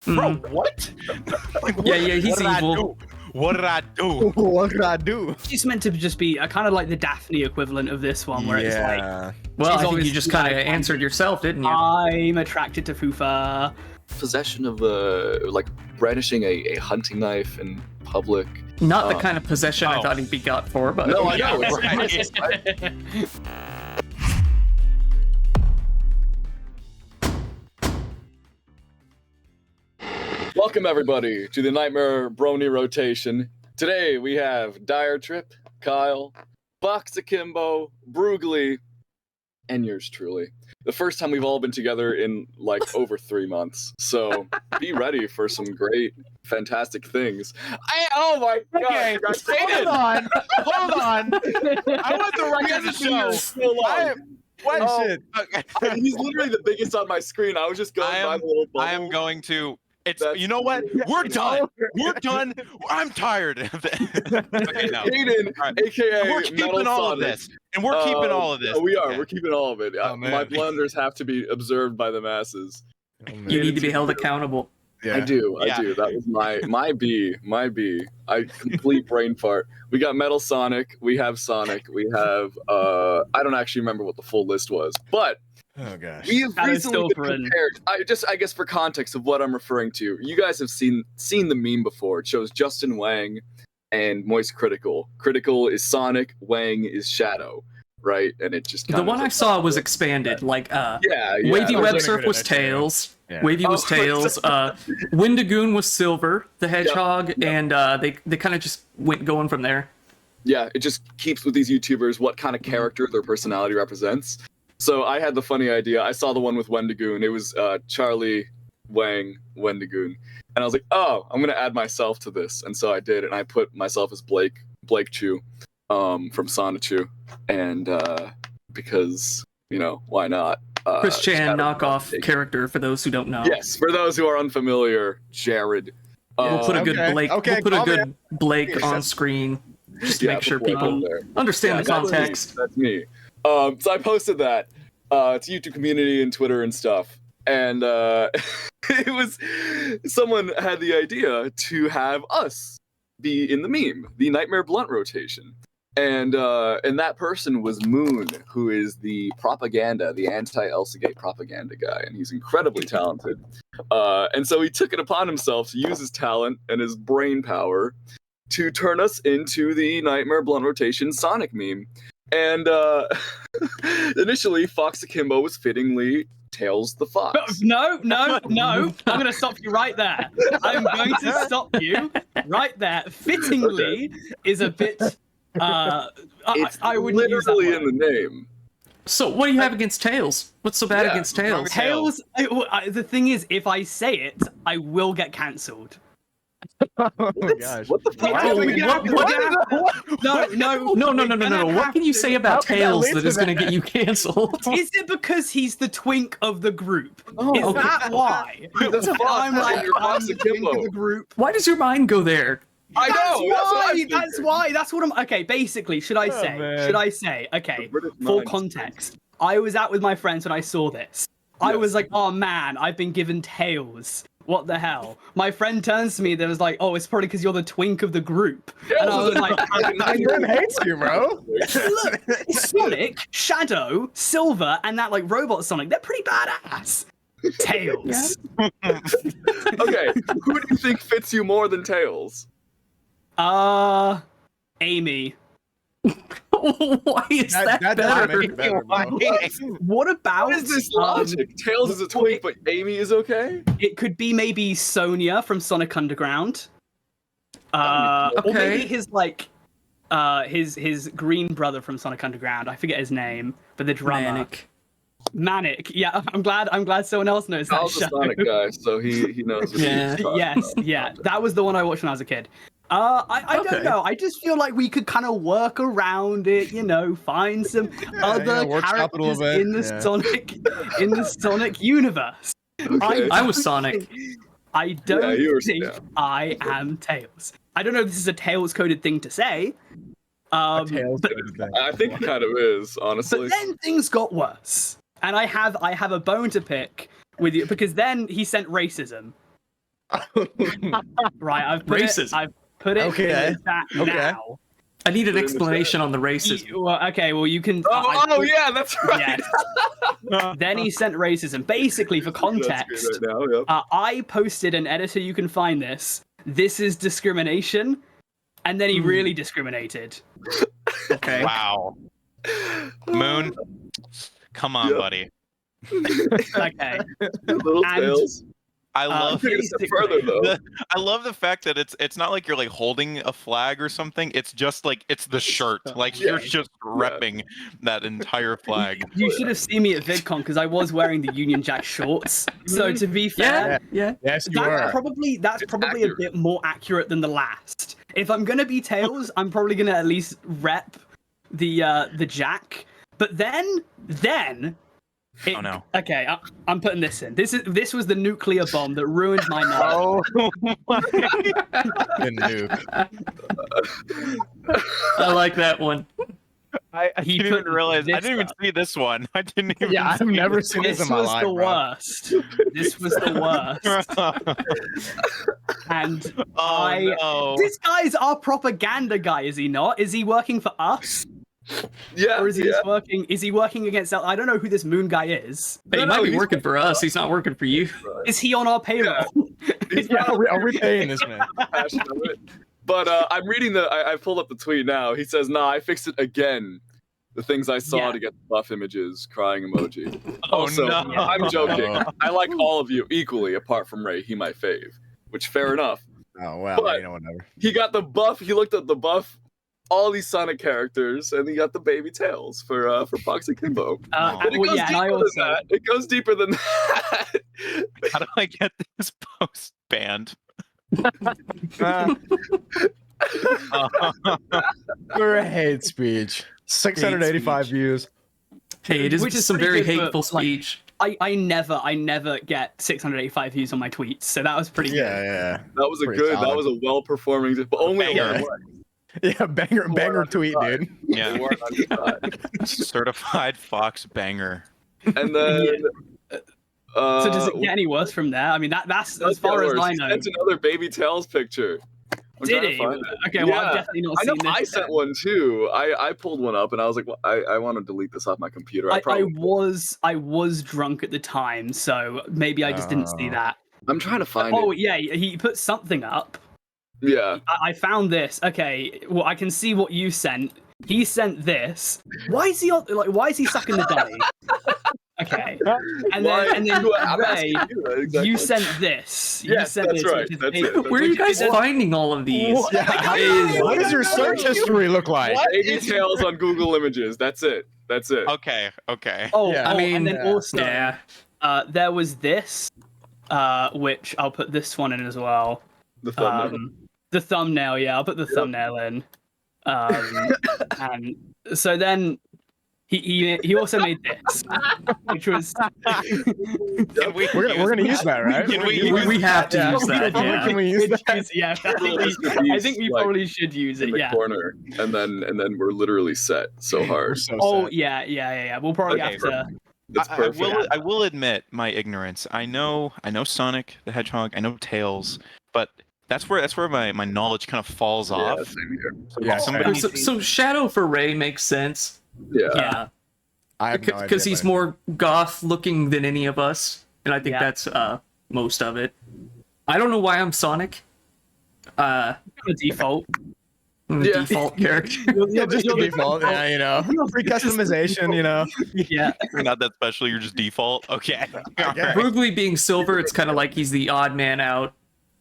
Bro, what? Yeah, he's evil. What did I do? What did I do? She's meant to just be kind of like the Daphne equivalent of this one, where it's like, Well, she's I think you obviously just kind of like, answered yourself, didn't you? I'm attracted to Fufa. Possession of like brandishing a hunting knife in public. Not the kind of possession I thought he'd be got for, but No, I know. Right. Welcome everybody to the Nightmare Brony rotation. Today we have Dire Trip, Kyle, Box Akimbo, Brugly, and yours truly. The first time we've all been together in like over 3 months. So be ready for some great, fantastic things. Oh my god! Okay, hold on. I want the record to show. What shit? He's literally the biggest on my screen. I was just going by the little bubble. I am going to. You know what? We're done. We're done. I'm tired of it. Okay, no. Hayden, aka we're keeping Metal all Sonic. of this, and we're keeping all of this. We are. Okay. We're keeping all of it. Oh, my blunders have to be observed by the masses. you need to be held accountable. Yeah. I do. That was my B. I complete brain fart. We got Metal Sonic. We have Sonic. We have I don't actually remember what the full list was, but Oh gosh. we have recently been compared. I guess for context of what I'm referring to, you guys have seen the meme before. It shows Justin Wang and Moist Critical. Critical is Sonic. Wang is Shadow. Right, and it just The one I saw was expanded. Like, Wavy That was Web really Surf good was at that, Tails. yeah. Wavy was Tails. Wendigoon was Silver, the Hedgehog, and they kind of just went going from there. Yeah, it just keeps with these YouTubers what kind of character their personality represents. So I had the funny idea. I saw the one with Wendigoon. It was Charlie Wang Wendigoon, and I was like, oh, I'm gonna add myself to this, and so I did, and I put myself as Blake Chew. From Sonichu, and because why not? Chris Chan knockoff character for those who don't know. Yes, for those who are unfamiliar, Jared. We'll put a good Blake. Okay, we'll put a good Blake on screen just to make sure people understand the context. That's me. So I posted that to YouTube community and Twitter and stuff, and it was someone had the idea to have us be in the meme, the Nightmare Blunt rotation. And that person was Moon, who is the anti-Elsagate propaganda guy, and he's incredibly talented. And so he took it upon himself to use his talent and his brain power to turn us into the Nightmare Blunt rotation Sonic meme. And initially, Fox Akimbo was fittingly Tails the Fox. No. I'm going to stop you right there. I'm going to stop you right there. Fittingly is a bit... it's I wouldn't use that literally word. in the name. So what do you have against Tails? What's so bad against Tails? Tails. The thing is, if I say it, I will get cancelled. Oh gosh. What the fuck? No. What can you say about Tails that is going to get you canceled? Is it because he's the twink of the group? Oh, is that why? That's I'm like, You're I'm Fox the twink Akimbo. of the group. Why does your mind go there? I know. That's why. That's what I'm. Okay, basically, should I say? man. Okay, British full mind. context. I was out with my friends when I saw this. I was like, oh man, I've been given Tails. What the hell? My friend turns to me. There was like, oh, it's probably because you're the twink of the group. And I was like, My friend hates you, bro. look, Sonic, Shadow, Silver, and that like robot Sonic. They're pretty badass. Tails. Okay, who do you think fits you more than Tails? Amy. Why is that doesn't better? make it better, bro. What about? What is this logic? Tails is a twink, but Amy is okay? It could be maybe Sonia from Sonic Underground. Or maybe his his green brother from Sonic Underground. I forget his name, but the drummer. Manic. Yeah, I'm glad someone else knows that Kyle's show. a Sonic guy, so he knows. What Yeah. he's talking Yes, that was the one I watched when I was a kid. I don't know. I just feel like we could kind of work around it, find some other workshop it a little characters bit. in the Sonic universe. Okay. I was Sonic. I don't you were- think yeah. I am Tails. I don't know if this is a Tails coded thing to say. Tails But, did his thing. I think it kind of is, honestly. but then things got worse. And I have a bone to pick with you because then he sent racism. Right, I've put Racism. it. I've put it Okay. in the chat Okay. now. I need an explanation on the racism. Well, okay, well you can. Oh yeah, that's right. Yes. Then he sent racism. Basically, for That's context, great right now, yep. I posted an editor. You can find this. This is discrimination, and then he really discriminated. Okay. Wow. Moon, come on, Yep. buddy. Okay. Little And- tails. I love Take it a step basically, further though. I love the fact that it's not like you're like holding a flag or something. It's just like it's the shirt. Like you're just repping that entire flag. You should have seen me at VidCon because I was wearing the Union Jack shorts. So to be fair, Yeah. Yes, you that's are. probably It's accurate. a bit more accurate than the last. If I'm gonna be Tails, I'm probably gonna at least rep the Jack. But then. Oh no. Okay, I'm putting this in. This was the nuclear bomb that ruined my night. The nuke. I like that one. I He didn't even put realize. I this didn't even up. see this one. I didn't even. Yeah, I've see never this seen this This in my was life, the bro. worst. This was the worst. And Oh no. this guy's our propaganda guy, is he not? Is he working for us? Yeah. Or is he yeah. just working? Is he working against? I don't know who this Moon guy is. Hey, he No, might be he's- working for us. He's not working for you. Is he on our payroll? Yeah, are we paying this man? Passionate of it. But I'm reading I pulled up the tweet now. He says, "Nah, I fixed it again. The things I saw Yeah. to get the buff images, crying emoji." Oh Also, no. I'm joking. I like all of you equally, apart from Ray. He my fave, which fair enough. Oh well, But- you know, whatever. He got the buff. He looked at the buff, all these Sonic characters, and he got the baby tails for Foxy Kimbo. But it Well, goes yeah, and deeper I than also. that. It goes deeper than that. How do I get this post banned? For a hate speech. 685 views. Hey, it is Which is some pretty very good, but, hateful like, speech. I never get 685 views on my tweets, so that was pretty Yeah, good. yeah. That was a Pretty good. solid. That was a well-performing, but only Banger. one. Yeah, banger tweet, dude. Yeah. They weren't on your side. Certified Fox banger. And then. So does it get any worse from there? I mean, that's as far as I know. That's another baby tails picture. I'm Did trying to he? find it. Okay, well, I've Yeah. definitely not I know seen this. I sent one too. I pulled one up and I was like, well, I want to delete this off my computer. I probably. was drunk at the time, so maybe I just didn't see Oh. that. I'm trying to find Oh it. yeah, he put something up. Yeah. I found this. Okay, well I can see what you sent. He sent this. Why is he why is he sucking the dummy? Okay, and then I'm Ray, asking you, exactly. you sent this. You Yes, sent that's this, right, which is that's big. it. Where are you guys Which is- finding all of these? Yeah, what does your search history look like? Baby tails on Google Images. That's it. That's it. Okay. Oh, Yeah. I mean, and then also Yeah. there was this, which I'll put this one in as well. The thumbnail. The thumbnail, yeah, I'll put the thumbnail in. And so then he also made this, which was Can we We're gonna use that, right? Can We have to Yeah. use that. Yeah. Can we use which that? is, yeah. I Mr. think we Beast, like, probably should use in it. the Yeah. corner, and then we're literally set so We're hard. so Oh sad. yeah. We'll probably Okay. have to. It's perfect. I will admit my ignorance. I know Sonic the Hedgehog. I know Tails, but that's where my knowledge kind of falls Yeah, off. same here. So Yeah, somebody So Shadow for Ray makes sense. Yeah. Yeah. I have no idea. Because he's man. more goth looking than any of us, and I think Yeah. that's most of it. I don't know why I'm Sonic. The default. I'm the Yeah. default character. Yeah, just the default. Yeah, you know, free customization. You know. Yeah. you're not that special. You're just default. Okay. guess. Brugly being silver, it's kind of like he's the odd man out,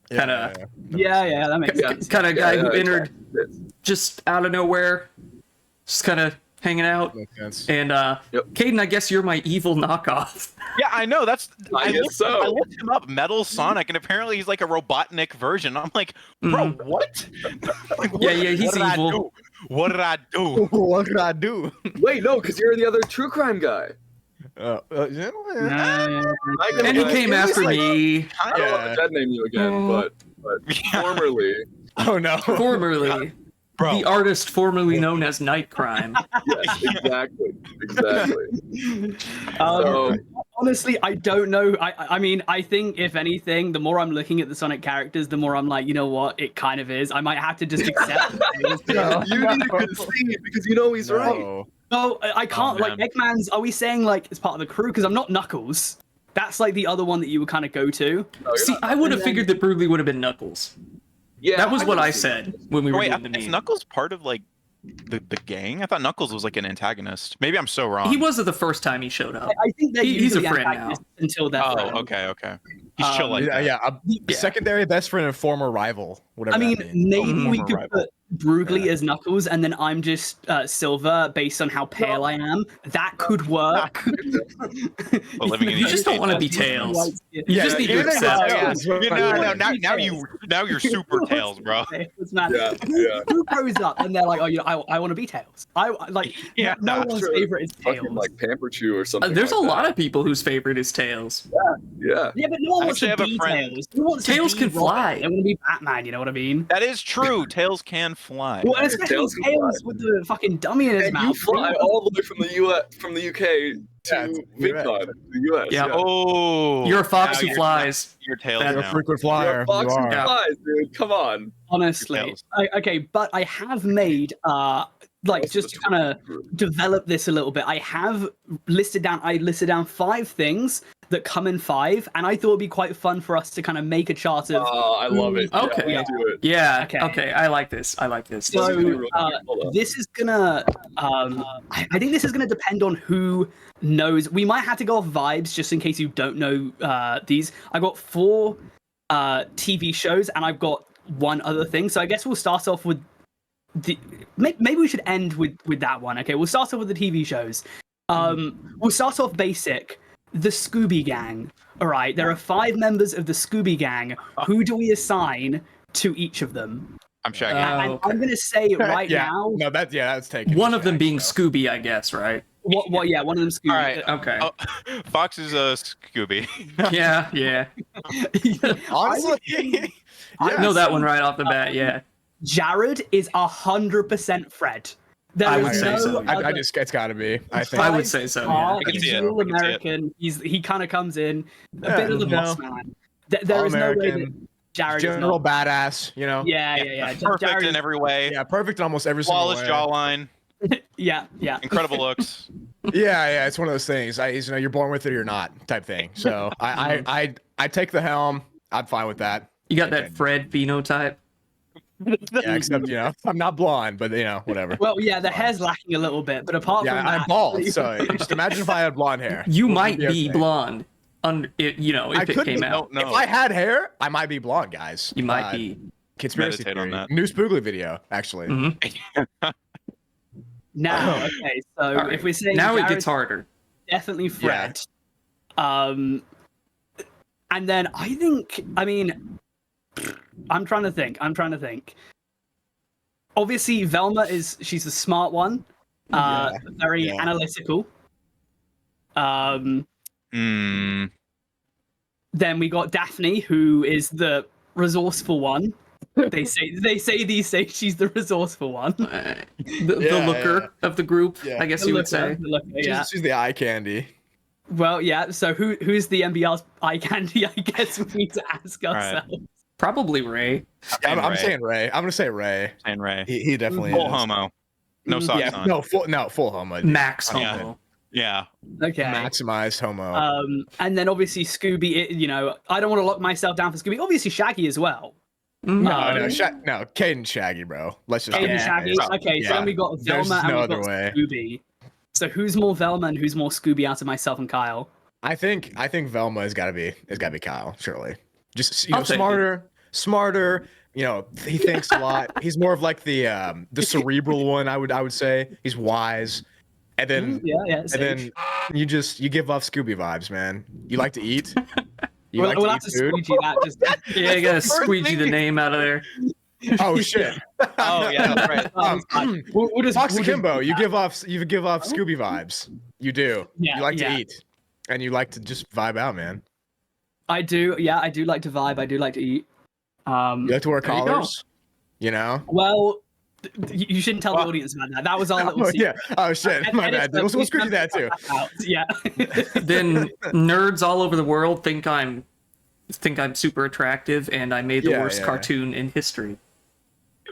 Kinda- Yeah. That makes sense. kind of guy who yeah, entered just out of nowhere, just kind of hanging out. Makes sense. And Caden, I guess you're my evil knockoff. Yeah, I know. That's I guess so. I looked him up, Metal Sonic, and apparently he's like a Robotnik version. I'm like, bro, what? Like, Yeah, he's what did I evil. do? What did I do? What could I do? Wait, no, because you're the other true crime guy. Yeah. And he came after me I don't want to dead name you again, but Yeah. formerly, Oh no. formerly. Bro. the artist formerly known as Night Crime. Yes, exactly. Um, Honestly, I don't know. I mean, I think if anything, the more I'm looking at the Sonic characters, the more I'm like, you know what? It kind of is. I might have to just accept it. You need to concede because you know he's right. No, I can't. Like Eggman's. Are we saying like it's part of the crew? Because I'm not Knuckles. That's like the other one that you would kind of go to. No, See, I would have figured that Broodly would have been Knuckles. Yeah, That was what can I see said when we were Wait, doing the is meme. Knuckles part of like the gang? I thought Knuckles was like an antagonist. Maybe I'm so wrong. He was the first time he showed up. I think they're He's a usually friend now. antagonists until they're Oh, friends. okay. He's chill like that. A secondary best friend and former rival. Whatever. I mean, that means. maybe we former could rival. put Broogly as Knuckles, and then I'm just Silver based on how pale I am. That could work. But living in You the just don't want to be United Tails. You just need to even accept. Now you're super Tails, bro. Tails, man. Yeah, Who, yeah. who grows up and they're like, oh, you know, I want to be Tails. I like. Yeah, no one's sure. favorite is Fucking Tails. like Pamper Chew or something. There's like a lot that. of people whose favorite is Tails. Yeah. Yeah, but no one I wants actually to have a be friend- Tails. Who wants Tails to be can fly. Robin? They want to be Batman. You know what I mean? That is true. Tails can fly. Well, and especially Tails Tails, can fly. with the fucking dummy in his And mouth. you fly all the way from the UK Yeah, to it's VidCon, the US. Yeah. Oh, You're a fox now who you're- flies. You're Tails You're You're a now. frequent You're flyer. a fox You who are. Yeah. flies, dude. Come on. Honestly, Tails. okay, but I have made like just to kind of develop this a little bit. I listed down 5 things that come in 5, and I thought it'd be quite fun for us to kind of make a chart of. I love it. Okay. Yeah, let's do it. Yeah. Okay. Okay. I like this. So this is gonna. I think this is gonna depend on who knows. We might have to go off vibes just in case you don't know these. I got 4 TV shows, and I've got 1 other thing. So I guess we'll start off with maybe we should end with that one. Okay, we'll start off with the TV shows. We'll start off basic. The Scooby Gang. All right, there are 5 members of the Scooby Gang. Who do we assign to each of them? I'm Shaggy. And okay. I'm gonna say it right yeah. now. No, that's taken. One of them Shaq, being so. Scooby, I guess, right? What? Yeah, one of them Scooby. All right. Okay. Oh, Fox is a Scooby. Yeah. Honestly, I know that one right off the bat. Yeah. Jared is 100% Fred. There I is would say no so. other- it's got to be. I think. I would say so. Yeah. Oh, I can he's see it. real I can see it. American. He kind of comes in a Yeah, bit of the you know, boss man. There is no way that All-American, Jared is General not. badass. You know. Yeah. Perfect Jared in every way. Yeah, perfect in almost every single Flawless way. jawline. Yeah. Incredible looks. Yeah, it's one of those things. You're born with it or you're not type thing. So I take the helm. I'm fine with that. You got that Fred phenotype. Yeah, except I'm not blonde, but whatever. Well, yeah, the hair's lacking a little bit, but apart Yeah, from that, I'm bald. So just imagine if I had blonde hair. You It would might be okay. blonde. If it could came be. out. No. If I had hair, I might be blonde, guys. You might be. Conspiracy Meditate on theory. that. New Spoogly video, actually. Mhm. now, okay, so All right. if we're saying Now it Jared's gets harder. definitely Fred, and then I mean, I'm trying to think. Obviously, Velma she's the smart one, very Yeah. analytical. Hmm. Then we got Daphne, who is the resourceful one. They say these days she's the resourceful one. The Yeah, looker of the group, Yeah. I guess The you would looker, say. the looker, yeah. She's the eye candy. Well, yeah. So who's the MBR's eye candy? I guess we need to ask right. ourselves. Probably Ray. I'm saying Ray. I'm gonna say Ray. And Ray. He definitely Full is. homo. No socks Yeah, on. full homo. Max Yeah. Homo. Yeah. Okay. Maximized homo. And then obviously Scooby. I don't want to lock myself down for Scooby. Obviously Shaggy as well. Mhm. No, Caden Shaggy, bro. Let's just. Caden get it. Shaggy. Yeah. Okay, so then we got There's Velma no and we other got way. Scooby. So who's more Velma and who's more Scooby out of myself and Kyle? I think Velma has got to be Kyle, surely. Just I'll take smarter. He thinks a lot. He's more of like the cerebral one. I would say he's wise, and then Yeah. and then you give off Scooby vibes, man. You like to eat. You We'll like have to to eat food. squeegee that. Just Yeah, you gotta the first squeegee the thing- name out of there. Oh shit. Oh yeah. Right. we'll just Fox we'll just- Akimbo, you give off Scooby vibes. You do. Yeah, you like yeah. to eat, and you like to just vibe out, man. I do. Yeah, I do like to vibe. I do like to eat. You like to wear There you go. collars. Well, You shouldn't tell the audience about that. That was our little Oh secret. yeah. Oh shit. My bad. We'll screw that too. Yeah. Then nerds all over the world think I'm super attractive, and I made the worst cartoon in history.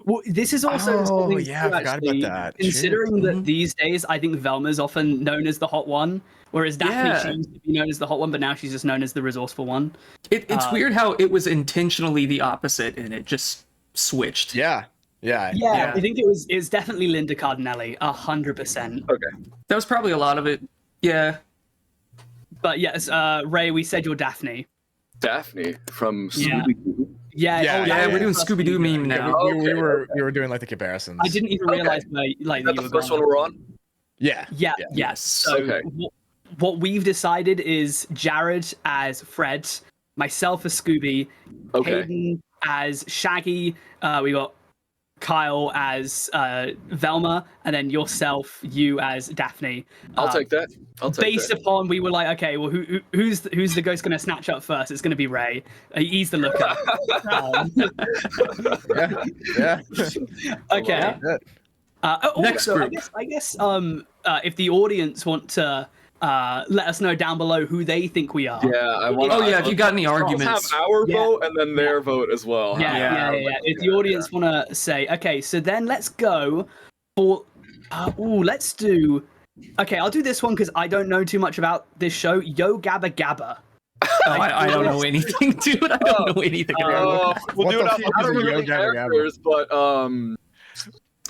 Well, this is also something yeah, I forgot actually, about that. considering that these days I think Velma's often known as the hot one, whereas Daphne she used to be known as the hot one, but now she's just known as the resourceful one. It's weird how it was intentionally the opposite, and it just switched. Yeah. I think it's definitely Linda Cardinelli, 100%. Okay. That was probably a lot of it. Yeah. But yes, Ray, we said you're Daphne. Daphne from Yeah. Scooby-Doo. Yeah, we're doing Scooby-Doo Scooby-Doo meme now. We were doing like the comparisons. I didn't even realize like Is that you the were first going. one we're on? Yes. So Okay. what we've decided is Jared as Fred, myself as Scooby, Okay. Hayden as Shaggy. We got Kyle as Velma, and then you as Daphne. I'll take that. Based upon, we were like, okay, well, who's the ghost going to snatch up first? It's going to be Ray. He's the looker. Okay. Next group. I guess if the audience want to let us know down below who they think we are. Yeah, I want. Oh yeah, if you got any Let's arguments. have our vote and then their vote as well. Yeah. If the audience want to say, okay, so then let's go for. Let's do. Okay, I'll do this one because I don't know too much about this show. Yo Gabba Gabba. I don't know anything, dude. I don't know anything about it. We'll do it. What the fuck I don't is a remember Yo the Gabba Gabba? characters, but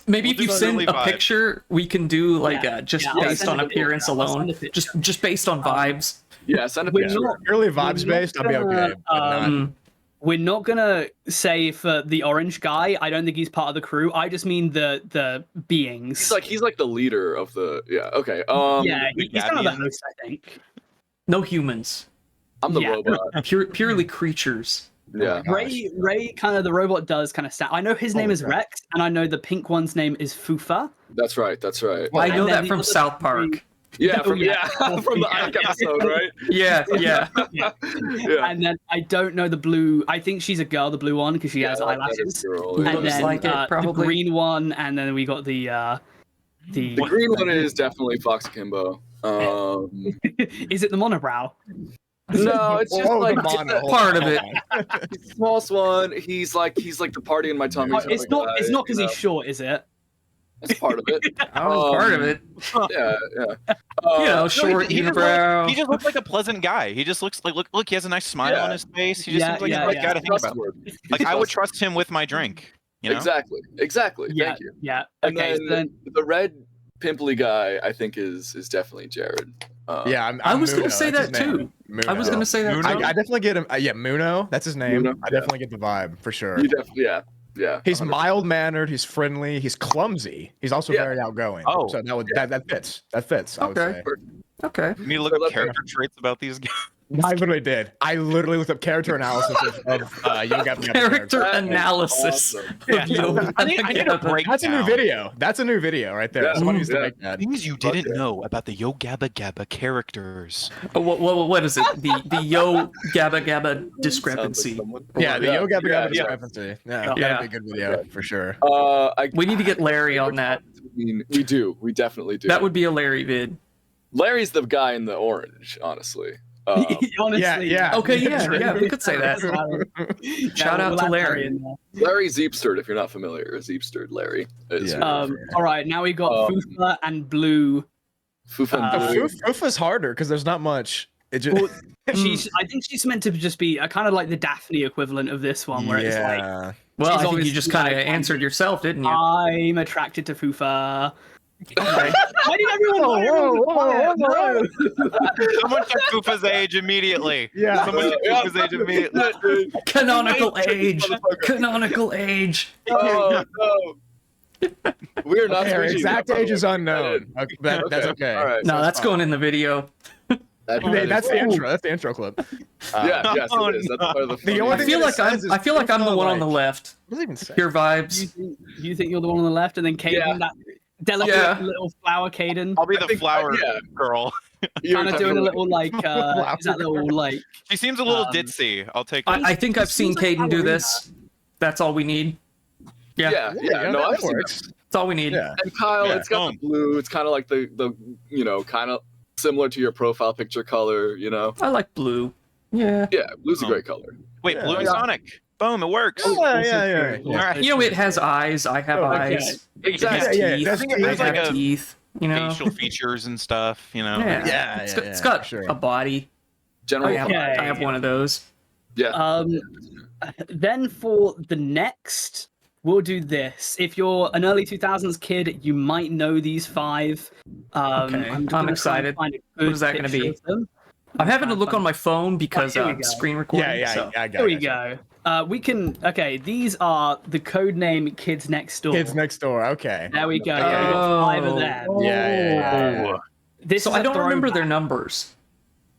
Maybe We'll if you do send silly a vibe. picture, we can do like Yeah, just yeah, I'll based send on a picture. appearance I'll alone, send a picture. just based on vibes. yeah, send a We're picture. not- Purely vibes based, I'll be okay. but not- We're not gonna say for the orange guy. I don't think he's part of the crew. I just mean the beings. He's like the leader of the. Yeah. Okay. He's kind of the host, I think. No humans, I'm the yeah. robot. purely creatures. Yeah. Ray, kind of the robot does kind of stand. I know his name is God. Rex, and I know the pink one's name is Fufa. That's right. That's right. I and know then that the from other South Park. three- Yeah. Oh, From yeah. from the Ike episode, right? Yeah. Yeah. Yeah. And then I don't know the blue. I think she's a girl, the blue one, because she has that is eyelashes. girl, Who yeah. And looks then like it, probably. the green one, and then we got the The green one is definitely Fox Kimbo. is it the monobrow? No, it's just Oh, like the mono. Hold part on, of it. hold on. small swan. He's like the party in my tummy. Oh, type it's of not. guy, It's not because you know? he's short, is it? That's part of it. Oh, part of it. Yeah. You know, short he just unibrow. he just looks like a pleasant guy. He just looks like look. He has a nice smile Yeah. on his face. He just Yeah, seems like yeah, a great yeah. guy to think about. Trustworthy. Like I would trust him with my drink. You know? Exactly. Yeah. Thank you. Yeah. And Okay. then, So then, the red pimply guy, I think, is definitely Jared. Yeah, I'm I was Muno, gonna say that's that his too. name. Muno. I was gonna say that. Muno? I too. definitely get him. Yeah, Muno. That's his name. Muno, I definitely get the vibe for sure. You definitely, yeah. He's 100%. mild mannered. He's friendly. He's clumsy. He's also Yeah. very outgoing. Oh. So that fits. That fits. I would Okay. say. Okay. Can you look So up let's- character traits about these guys? I literally did. I literally looked up character analysis of Yo Gabba Gabba Character That is analysis. awesome. of Yo I need Gabba a Gabba. break. That's a new video. That's a new video right there. Yeah. Someone needs to Yeah. make that. Things you didn't know about the Yo Gabba Gabba characters. Oh, what is it? The Yo Gabba Gabba Sounds like discrepancy. someone- Yeah, the Yo Gabba Gabba yeah. discrepancy. Yeah, Yeah. that'd be a good video for sure. We need to get Larry on that. We do. We definitely do. That would be a Larry vid. Larry's the guy in the orange, honestly. honestly, yeah. Okay, yeah, we could say that. Shout out to Larry. in there. Larry Zeepsterd, if you're not familiar, Zeepsterd Larry. Is Yeah. All right, now we got Fufa and Blue. Fufa and The Blue. Fufa's harder because there's not much. It just, Well, I think she's meant to just be a kind of like the Daphne equivalent of this one, where it's like yeah. Well, She's I think you obviously just kind of like- answered yourself, didn't you? I'm attracted to Fufa. Okay. Why did everyone? Whoa. Someone check Fufa's age immediately. Yeah. Someone check Yeah. Fufa's age immediately. Canonical age. Canonical age. Oh, no. We're not Okay, our switching exact that, age by is the way. unknown. Okay, that's okay. All right. No, that's going in the video. That's the intro. That's the intro clip. Yeah, yes, Oh, it is. That's part of the The funny- only I thing feel that like I'm. says is I feel like I'm the Fufa, one on the like- left. What does it even say? Pure vibes. You think you're the one on the left, and then Caden, Yeah. that delicate Yeah. little flower Caden, I'll be I the think- flower yeah. girl. You're kind of doing a definitely- little like, is that little like? She seems a little Um, ditzy. I'll take I that. think I've seen Seems like Caden do ballerina. this. That's all we need. Yeah. Yeah, Yeah, no, that I've seen works. that. That's all we need. Yeah. And Kyle, Yeah. it's got the blue. It's kind of like the kind of similar to your profile picture color. I like blue. Yeah. Yeah, blue's a great color. Wait, Yeah. Blue and Sonic. Boom, it works. Yeah. All right. It has eyes. I have eyes. Exactly. It has teeth. I think there's I like have a teeth. Facial features and stuff, Yeah. It's got sure. a body. General. I have one of those. Yeah. Then for the next, we'll do this. If you're an early 2000s kid, you might know these 5. Okay, I'm I'm excited. What is that going to be? I'm having to look on my phone because here we go. screen recording. Yeah, I got Here we go. We can. Okay, these are the codename Kids Next Door. Kids Next Door. Okay. There we go. Okay. We got 5 of them. Yeah. This So is I a don't remember throwback. their numbers.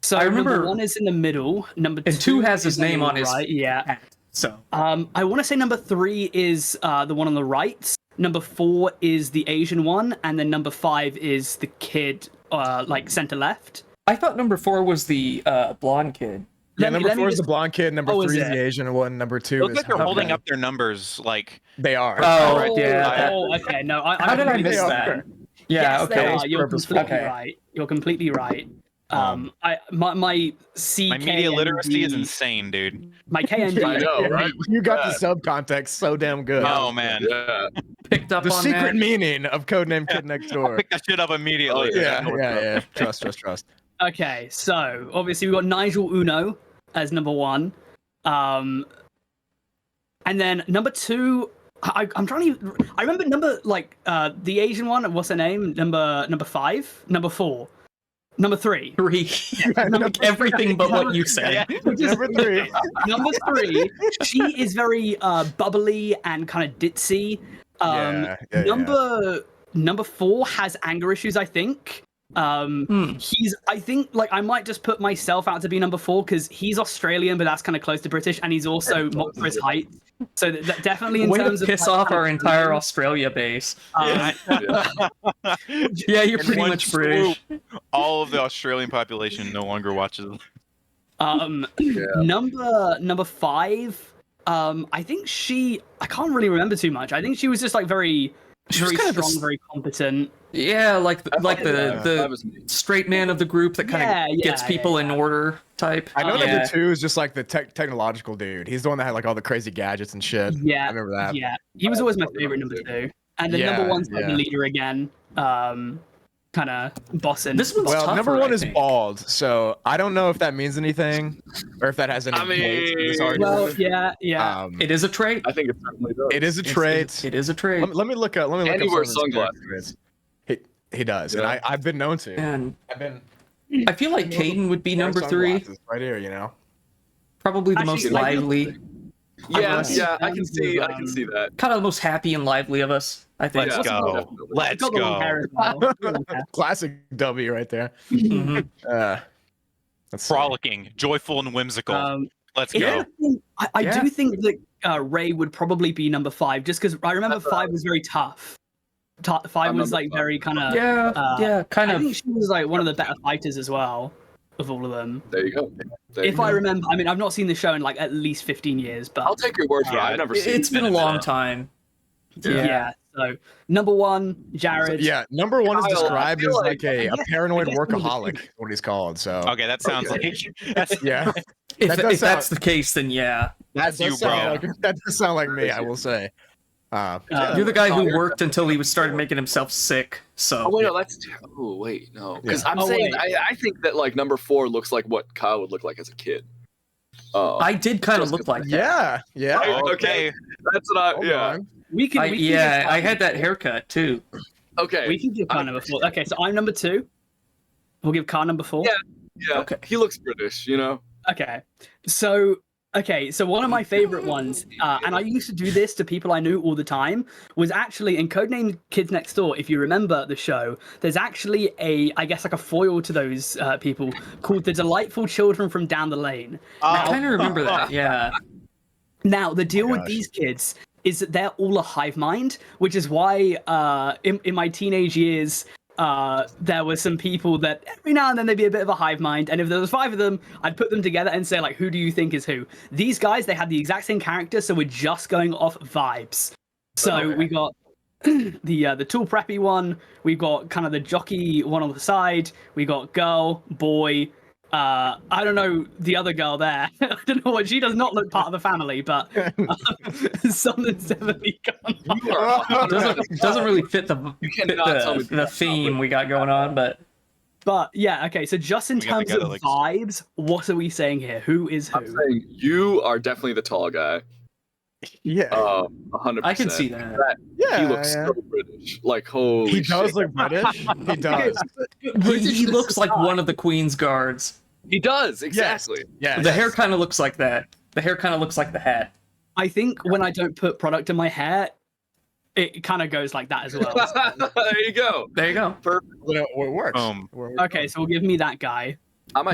So I remember- number 1 is in the middle. Number 2 And 2 has his is name on the his right. Yeah. hat. So I want to say number 3 is the one on the right. Number 4 is the Asian one, and then number 5 is the kid, like center left. I thought number 4 was the blonde kid. Yeah, Let me- number let me 4 is the just- blonde kid. Number Oh, 3 is is the it? Asian one. Number 2 Looks is like they're okay. holding up their numbers like. They are. Oh, Right. yeah. Oh, okay. No, How did I completely- miss They that? are. Yeah, Yes, they okay. are. You're Purposeful. completely Okay. right. You're completely right. My CK My media literacy is and insane, dude. my KND. I know, right? You got the subcontext so damn good. Oh man, Yeah. Picked up The on secret that. meaning of Codename Kid Next Door. pick that shit up immediately. Oh, Yeah. Trust. Okay, so obviously we got Nigel Uno as number 1, and then number 2. I'm trying to. I remember the Asian one. What's her name? Number 5. Number 4. Number 3. 3. Everything but what you said. Yeah. Number 3. Number 3. She is very bubbly and kind of ditzy. Number 4 has anger issues, I think. He's, I think, like, I might just put myself out to be number 4 because he's Australian, but that's kind of close to British, and he's also mocked for his height. So that definitely in Way terms to of piss like, off kind our of entire feeling, Australia base. Yeah. Yeah, you're In pretty one much British. swoop, all of the Australian population no longer watches. Number 5. I think I can't really remember too much. I think she was just like very kind of strong, the- very competent. Yeah, like That the was me. straight man of the group that kind of gets people in order type. I know yeah. number 2 is just like the technological dude. He's the one that had like all the crazy gadgets and shit. Yeah, I remember that. Yeah, he was always my favorite number 2. And then number 1's like the yeah. leader again, kind of bossing. This one's Well, tougher, number 1 I is think. bald, so I don't know if that means anything or if that has any I mean, weight in this well, argument. yeah. It is a trait. I think it certainly does. It is a trait. It is a trait. Let me look up. And he some of wears his sunglasses. characteristics. He does, and Yeah. I've been known to. And I've been I feel like Caden would be wearing number 3. sunglasses right here. You know. Probably the Actually, most like, lively. Yeah, I yeah, I can see that. Kind of the most happy and lively of us, I think. Let's Yeah. go. Definitely. Let's Got the long hair go. as well. Long hair. Classic W right there. Mhm. Let's see. Frolicking, joyful, and whimsical. Let's If go. anything, I Yeah. do think that Ray would probably be number 5, just because I remember 5 was very tough. 5 I'm was number like 5. very kind of. Yeah, kind I of. think she was like one of the better fighters as well of all of them. There you go. There you If go. I remember, I mean, I've not seen the show in like at least 15 years, but I'll take your word for it. Yeah, I've never seen It's it. been a long time. yeah. So number 1, Jared. Yeah, number 1 is Kyle, I described feel as like- like a I paranoid guess number workaholic. Is what he's called. So Okay, that sounds Okay. like that's, yeah, If, That does if that's the case, then yeah. that's you, does sound bro. like- that does sound like me. I will say. You're the guy who worked until he started making himself sick. So Oh wait, no, that's. Oh wait, no, because Yeah. I'm Oh, saying wait. I think that like number 4 looks like what Kyle would look like as a kid. I did kind of Just look like that. Yeah. Right, Okay. That's what I. Hold Yeah. on. We can. we can Yeah, give I had that haircut too. Okay. We can give Khan number 4. Okay, so I'm number 2. We'll give Khan number 4. Yeah. Yeah. Okay. He looks British, you know. Okay. So one of my favorite ones, and I used to do this to people I knew all the time, was actually in Codename Kids Next Door. If you remember the show, there's actually I guess like a foil to those people called the Delightful Children from Down the Lane. I kind of remember that. Yeah. Now the deal with gosh. these kids is that they're all a hive mind, which is why in my teenage years. There were some people that every now and then they'd be a bit of a hive mind, and if there was 5 of them, I'd put them together and say like, who do you think is who? These guys, they had the exact same character, so we're just going off vibes. So we got the tall preppy one. We've got kind of the jockey one on the side. We got girl, boy. I don't know the other girl there. I don't know what she does not look part of the family, but something's definitely gone. Doesn't really fit the theme we got going on, but yeah, okay. So just in terms of vibes, what are we saying here? Who is who? I'm saying you are definitely the tall guy. Yeah. 100%. I can see that. He looks so British. Like, holy He does shit. look British. He does. He looks like one of the Queen's guards. He does, exactly. Yeah. The hair kind of looks like that. The hair kind of looks like the hat. I think when I don't put product in my hair, it kind of goes like that as well. There you go. There you go. Perfect. It works. Okay, so we'll give me that guy.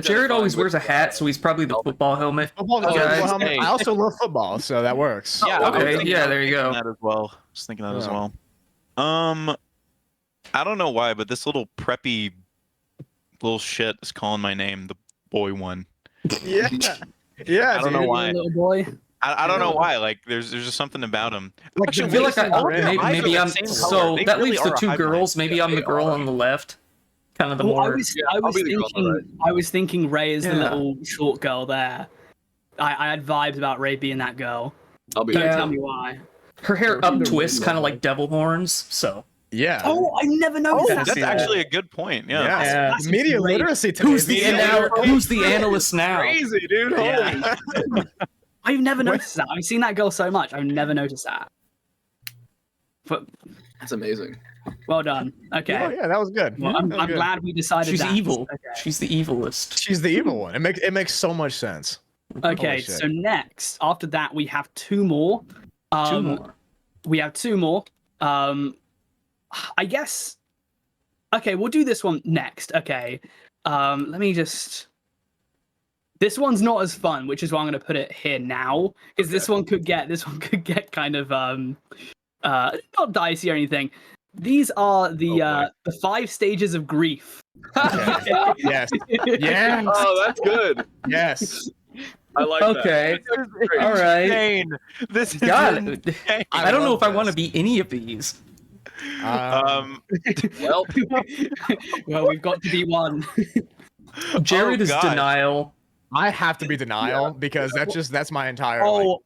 Jared always wears a hat, so he's probably the football helmet. I also love football, so that works. Yeah. Okay. Yeah. There you go. That as well. Just thinking that as well. I don't know why, but this little preppy little shit is calling my name the boy one. Yeah. Yeah. I don't know why. Little boy. I don't know why. Like, there's just something about him. I feel like maybe I'm. So that leaves the two girls. Maybe I'm the girl on the left. Kind of the more. I was thinking Ray is the little short girl there. I had vibes about Ray being that girl. I'll be Don't tell me why. Her hair up twists, kind of like devil horns. So. Yeah. Oh, I never noticed that. That's actually a good point. Yeah. That's media literacy. Who's the analyst now? Crazy, dude. Yeah. I've never noticed that. I've seen that girl so much. I've never noticed that. But that's amazing. Well done. Okay. Oh yeah, that was good. Well, I'm glad we decided she's that. evil. Okay. She's the evilest. She's the evil one. It makes so much sense. Okay, so next, after that, we have two more. We have two more. I guess. Okay, we'll do this one next. Okay. Let me just. This one's not as fun, which is why I'm going to put it here now, because this one could get kind of not dicey or anything. These are the 5 stages of grief. Okay. Yes. Yes. Oh, that's good. Yes. I like that. All right. Insane. This is insane. I don't know if I want to be any of these. Well, we've got to be one. Jared is denial. I have to be denial because that's my entire. Yeah,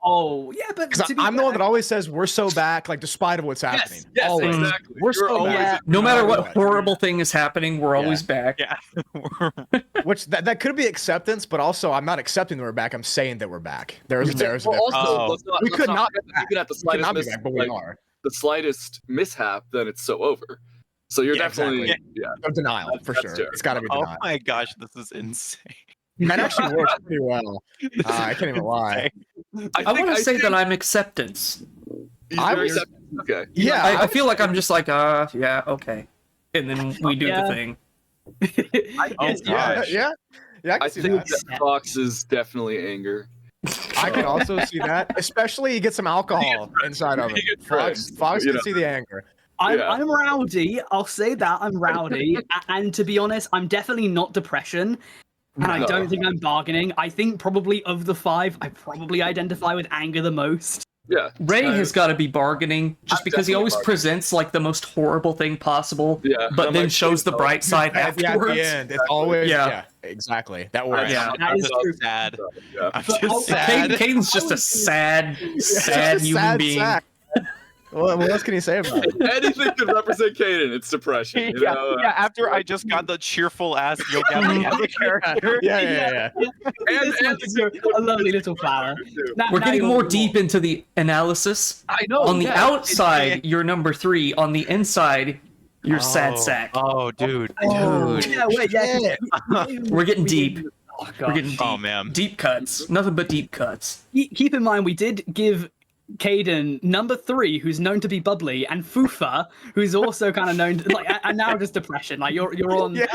but because I'm the one that always says we're so back, like despite of what's happening. Yes, exactly. We're so back. No matter what horrible thing is happening, we're always back. Yeah. Which that could be acceptance, but also I'm not accepting that we're back. I'm saying that we're back. There's a difference. We could not be back. Even at the slightest mishap, but we are. The slightest mishap, then it's so over. So you're definitely denial for sure. It's got to be denial. Oh my gosh, this is insane. That actually works pretty well. I can't even lie. I want to say that I'm acceptance. Okay. Yeah, I feel like I'm just like, yeah, okay, and then we do the thing. Yeah. I think that Fox is definitely anger. I can also see that, especially you get some alcohol inside of it. Fox can see the anger. I'm rowdy. I'll say that I'm rowdy, and to be honest, I'm definitely not depression. And I don't think I'm bargaining. I think probably of the 5, I probably identify with anger the most. Yeah. Ray has got to be bargaining just because he always presents like the most horrible thing possible, but then shows the bright side afterwards. At the end, it's always exactly. That works. Yeah, that is true. Sad. Yeah. I'm just sad. Caden's just a sad human being. Sack. What else can you say about it? Anything can represent Caden. It's depression. You know? After I just got the cheerful ass Yo Gabby as a character. Yeah. And a lovely little flower. We're getting more deep into the analysis. I know. On the outside, you're number 3. On the inside, you're sad sack. Oh, dude. Yeah, wait, We're getting deep. We're getting deep. Oh, man. Deep cuts. Nothing but deep cuts. Keep in mind, we did give Caden number 3, who's known to be bubbly, and Fufa, who's also kind of known to, like, and now just depression. Like you're on the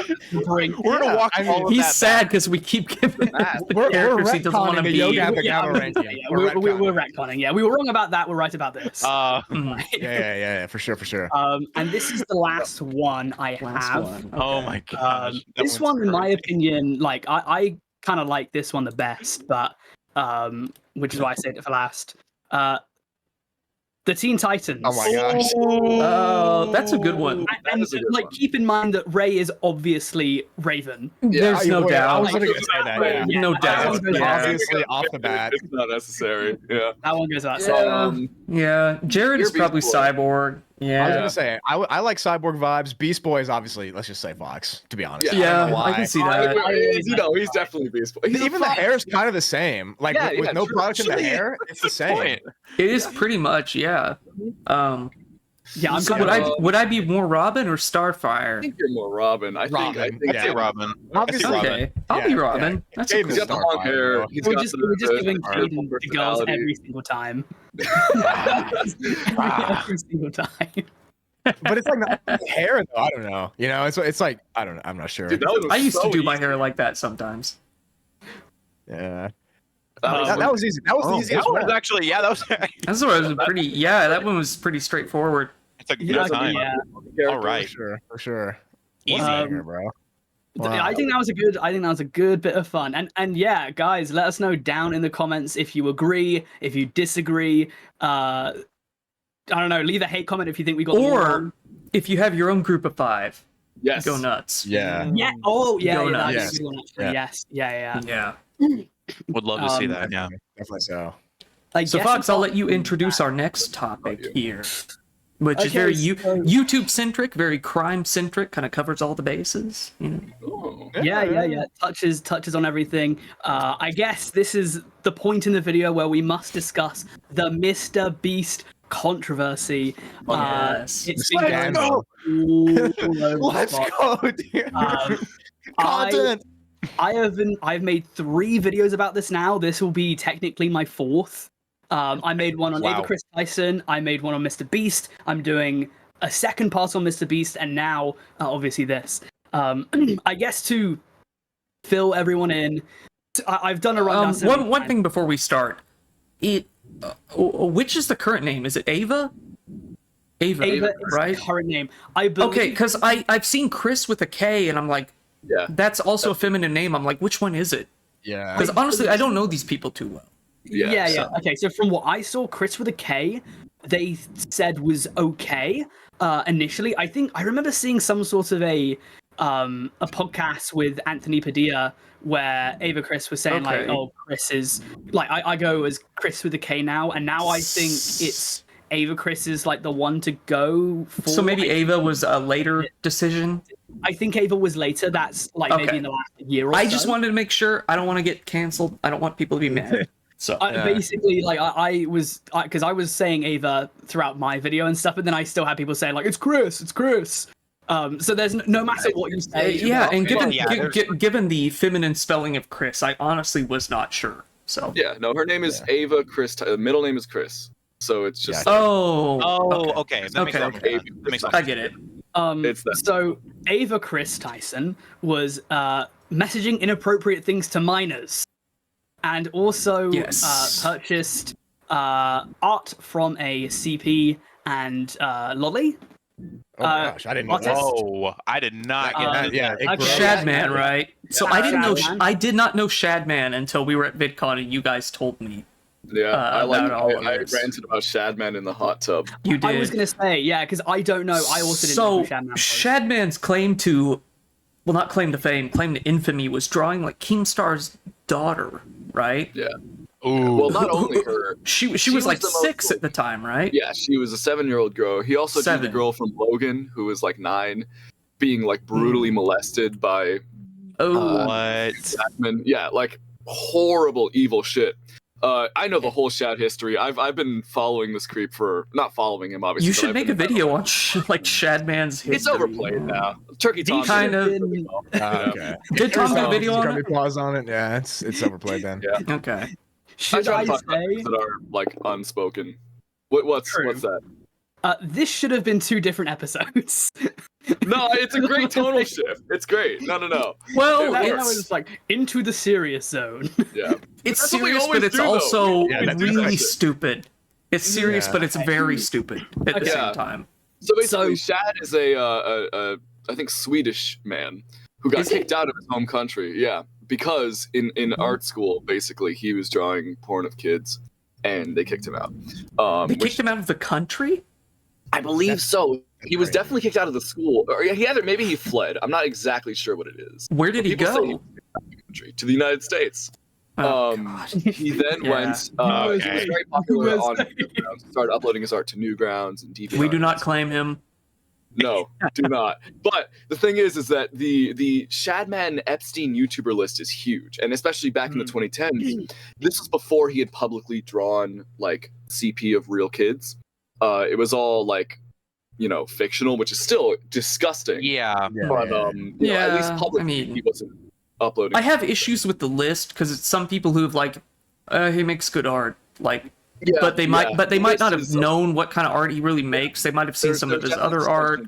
brink. We're gonna walk. He's sad because we keep giving We're characters he doesn't want to be. We're retconning. Yeah, we were wrong about that. We're right about this. Yeah, for sure. And this is the last one I have. Okay. Oh my gosh. This one, in my opinion, like I kind of like this one the best, but which is why I saved it for last. The Teen Titans. Oh my gosh. Oh, that's a good one. That is a good one. Keep in mind that Ray is obviously Raven. There's no I doubt. was literally gonna say that. Yeah. No that doubt. one goes Yeah. Obviously, off the bat. It's not necessary. Yeah. That one goes without saying. Yeah, Jared is You're probably Beast Boy. Cyborg. Yeah. I was gonna say I like Cyborg vibes. Beast Boy is obviously, let's just say Fox. To be honest, Yeah. I don't know I why. can see that. He's definitely Beast Boy. Even the hair is kind of the same. Like Yeah, with yeah, no true. product in the hair, it's the same. Point. It is pretty much, yeah. Yeah, I'm So kind of. would I be more Robin or I Starfire? think you're more Robin. I think I'd say Robin. Obviously, Robin. Okay, I'll be Robin. That's a Gabe cool he's got the long hair. He's We're got just giving the Caden to girls personality. every single time. Ah. Every single time. But it's like not the hair though. I don't know. You know, it's like I don't know. I'm not sure. Dude, that was I used so to do my easy. hair like that sometimes. Yeah, That that was easy. That was the easiest That one. was actually, yeah, that was That's what I was pretty. Yeah, that one was pretty straightforward. it's a good Yeah, time. yeah. All right. For sure. Easy. Banger, bro. Wow. I think that was a good bit of fun. And yeah, guys, let us know down in the comments if you agree, if you disagree. I don't know, leave a hate comment if you think we got them all Or wrong. if you have your own group of 5, Yes. go nuts. Yeah. Yeah. Oh, yeah. Go Yeah, nuts. that's a good one, actually. Yeah. Yes. Yeah. Yeah. Would love to see that. Yeah. Definitely so. I So guess Fox, it's I'll all- let you introduce our next topic here, which is Okay, very so- YouTube centric, very crime centric, kind of covers all the bases. You know? Oh. Yeah. Touches on everything. I guess this is the point in the video where we must discuss the MrBeast controversy. Yes. It's Let's been go. going all over the Let's spot. go, dude. Content. I've made 3 videos about this now. This will be technically my 4th. I made one on Wow. Ava Chris Tyson. I made one on MrBeast. I'm doing a second part on MrBeast, and now obviously this. I guess to fill everyone in, I've done a rundown. so many One times. thing before we start, which is the current name? Is it Ava? Ava, Ava is right? the current name. I believe. Okay, because I've seen Chris with a K, and I'm like, Yeah. that's also a feminine name. I'm like, which one is it? Yeah. Because honestly, I don't know these people too well. Yeah. Yeah. Okay, so from what I saw, Chris with a K, they said was okay initially. I remember seeing some sort of a podcast with Anthony Padilla where Ava Chris was saying like, Okay. oh, Chris is like I go as Chris with a K now, and now I think it's Ava Chris is like the one to go for. So maybe Ava was a later decision. I think Ava was later. That's like Okay. maybe in the last year or so. I just wanted to make sure. I don't want to get canceled. I don't want people to be mad. So Basically, like I was because I was saying Ava throughout my video and stuff, and then I still had people saying like it's Chris. So there's no matter what you say. yeah, and given yeah, given the feminine spelling of Chris, I honestly was not sure. So Yeah. No, her name is Ava Chris. Middle name is Chris. So it's just. Yeah. oh, Okay. That makes Okay. sense. That makes sense. I get it. It's that. So Ava Chris Tyson was messaging inappropriate things to minors, and also Yes. purchased art from a CP and Lolly. Oh my gosh, I didn't know that. Whoa! I did not get that. Yeah, it Okay. grows. Shadman, right? So I didn't know. Shadman. I did not know Shadman until we were at VidCon and you guys told me. Yeah. I about all of I this. ranted about Shadman in the hot tub. You did. I was gonna say yeah, because I don't know. I also didn't know So who Shadman was. Shadman's claim to, well, not claim to fame, claim to infamy was drawing like Keemstar's daughter, right? Yeah. Ooh. Well, not only her. She was was like the most 6 at the time, right? Yeah, she was a 7-year-old girl. He also did 7. the girl from Logan, who was like 9, being like brutally molested by Oh, what? Jackman. Yeah, like horrible, evil shit. I know the whole Shad history. I've been following this creep for not following him obviously. you but should I've make been- a video on like Shadman's history. It's overplayed now. Turkey Tom kind did of- it really well. Okay. Did Tom do a There's video on gonna it? be pause on it. Yeah, it's overplayed then. Yeah. Okay. Should try I to talk about say? things that are like unspoken. What's True. that? This should have been 2 different episodes. No, it's a great tonal shift. It's great. No. Well, that It was like into the serious zone. Yeah. it's That's what we serious, always but it's do, though. also Yeah, that's really exactly. stupid. It's serious, Yeah. but it's very stupid at the Okay. same time. So basically, Shad is a I think Swedish man who got Is he? kicked out of his home country. Yeah, because in art school, basically, he was drawing porn of kids, and they kicked him out. They kicked him out of the country? I believe so. He was definitely kicked out of the school. Or maybe he fled. I'm not exactly sure what it is. Where did he go? To the United States. He then went. He was very popular on Newgrounds. Started uploading his art to Newgrounds and DeviantArt. We do not claim him. No, do not. But the thing is that the Shadman Epstein YouTuber list is huge, and especially back in the 2010s. This was before he had publicly drawn like CP of real kids. It was all like, fictional, which is still disgusting. Yeah. But at least publicly he wasn't uploading. I have issues with the list because it's some people who've like, he makes good art, like. Yeah, but they might not have known what kind of art he really makes. They might have seen some of his other art.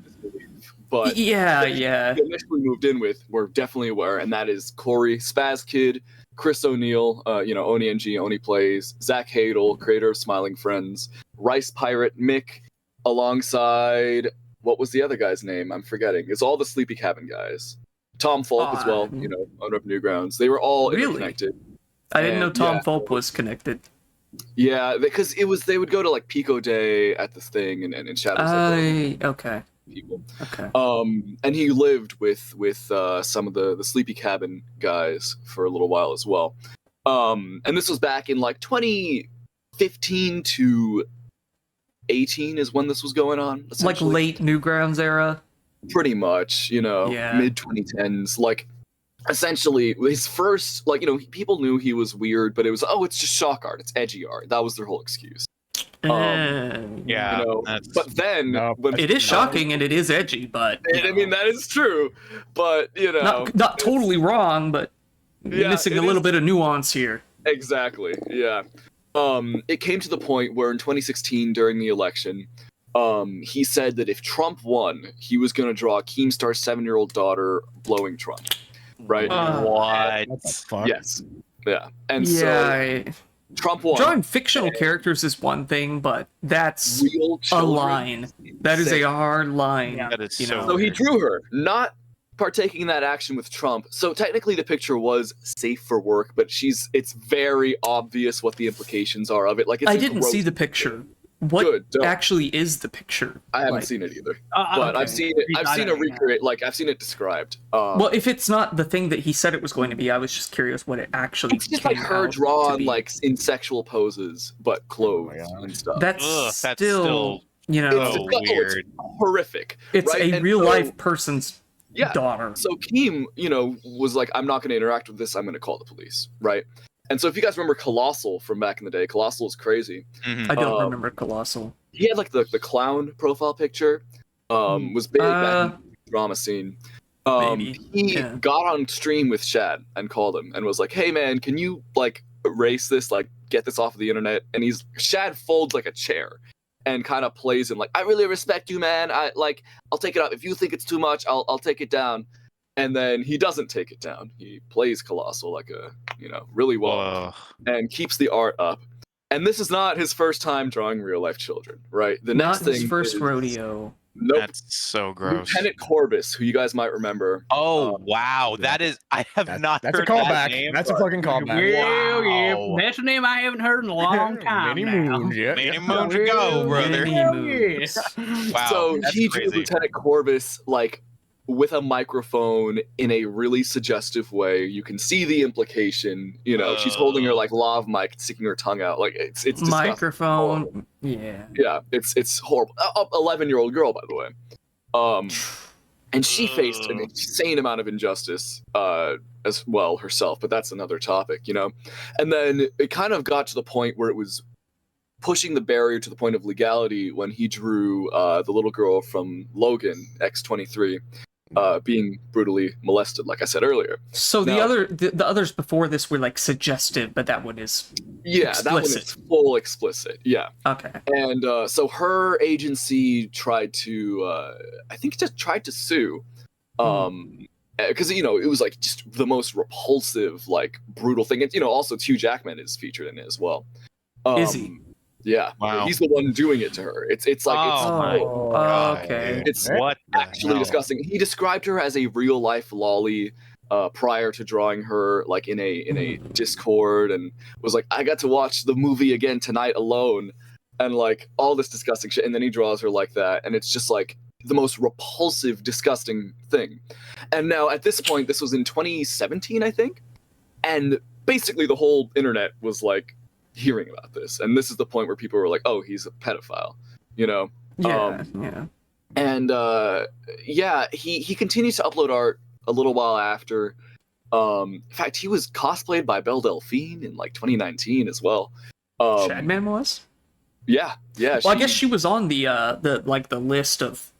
But he initially moved in with, we're definitely aware, and that is Corey, Spaz Kid, Chris O'Neill, Oni NG, Oni Plays, Zach Hadel, creator of Smiling Friends, Rice Pirate, Mick, alongside, what was the other guy's name? I'm forgetting. It's all the Sleepy Cabin guys. Tom Fulp as well, owner of Newgrounds. They were all interconnected. I didn't know Tom Fulp was connected. Yeah, because they would go to like Pico Day at this thing and Shadows. Okay. People. Okay. And he lived with some of the Sleepy Cabin guys for a little while as well. And this was back in like 2015 to 18 is when this was going on. Like late Newgrounds era. Pretty much, mid 2010s, like. Essentially, his first, people knew he was weird, but it was, it's just shock art, it's edgy art. That was their whole excuse. But then when it is shocking and it is edgy, but I mean that is true. But not totally wrong, but missing a little bit of nuance here. Exactly. Yeah. It came to the point where in 2016 during the election, he said that if Trump won, he was going to draw Keemstar's 7-year-old daughter blowing Trump. Right? What? Yes. Yeah. And so Trump won. Drawing fictional characters is one thing, but that's real a line. That is a hard line. That is so he drew her, not partaking in that action with Trump. So technically the picture was safe for work, but it's very obvious what the implications are of it. Like I didn't see the picture. What actually is the picture? I haven't seen it either, but I've seen it. I've seen it recreate. Like I've seen it described. Well, if it's not the thing that he said it was going to be, I was just curious what it actually. It's just like her drawn like in sexual poses, but clothed and stuff. That's still it's weird. It's horrific. It's a real life person's daughter. So Keem, was like, I'm not going to interact with this. I'm going to call the police, right? And so if you guys remember Colossal from back in the day, Colossal is crazy. Mm-hmm. I don't remember Colossal. He had like the clown profile picture. Was big back in the drama scene. He got on stream with Shad and called him and was like, hey man, can you like erase this, like get this off of the internet? And Shad folds like a chair and kind of plays him like, I really respect you, man. I'll take it up. If you think it's too much, I'll take it down. And then he doesn't take it down. He plays Colossal like really well and keeps the art up. And this is not his first time drawing real life children, right? The next thing his first rodeo. Nope. That's so gross. Lieutenant Corbus, who you guys might remember. Oh wow, that is. I have not. That's heard a callback. That name, that's a fucking callback. Wow. That's a name I haven't heard in a long time. Many moons, Many moons ago, brother. Wow. So he drew Lieutenant Corbus like with a microphone in a really suggestive way. You can see the implication. She's holding her like lav mic, sticking her tongue out. Like it's disgusting. Microphone. Horrible. Yeah, it's horrible. 11-year-old girl, by the way. And she faced an insane amount of injustice as well herself, but that's another topic, And then it kind of got to the point where it was pushing the barrier to the point of legality when he drew the little girl from Logan, X-23, being brutally molested, like I said earlier. So the others before this were like suggestive, but that one is explicit. That one is full explicit. Yeah. Okay. And so her agency tried to, tried to sue, because it was like just the most repulsive, like brutal thing. And also Hugh Jackman is featured in it as well. Is he? Yeah, wow. He's the one doing it to her. It's like okay. It's actually disgusting. He described her as a real life lolly, prior to drawing her like in a Discord, and was like, I got to watch the movie again tonight alone, and like all this disgusting shit. And then he draws her like that, and it's just like the most repulsive, disgusting thing. And now at this point, this was in 2017, I think, and basically the whole internet was like hearing about this, and this is the point where people were like, oh, he's a pedophile, you know. And he continues to upload art a little while after. In fact, he was cosplayed by Belle Delphine in like 2019 as well. Shadman was? Yeah. Well, I guess she was on the list of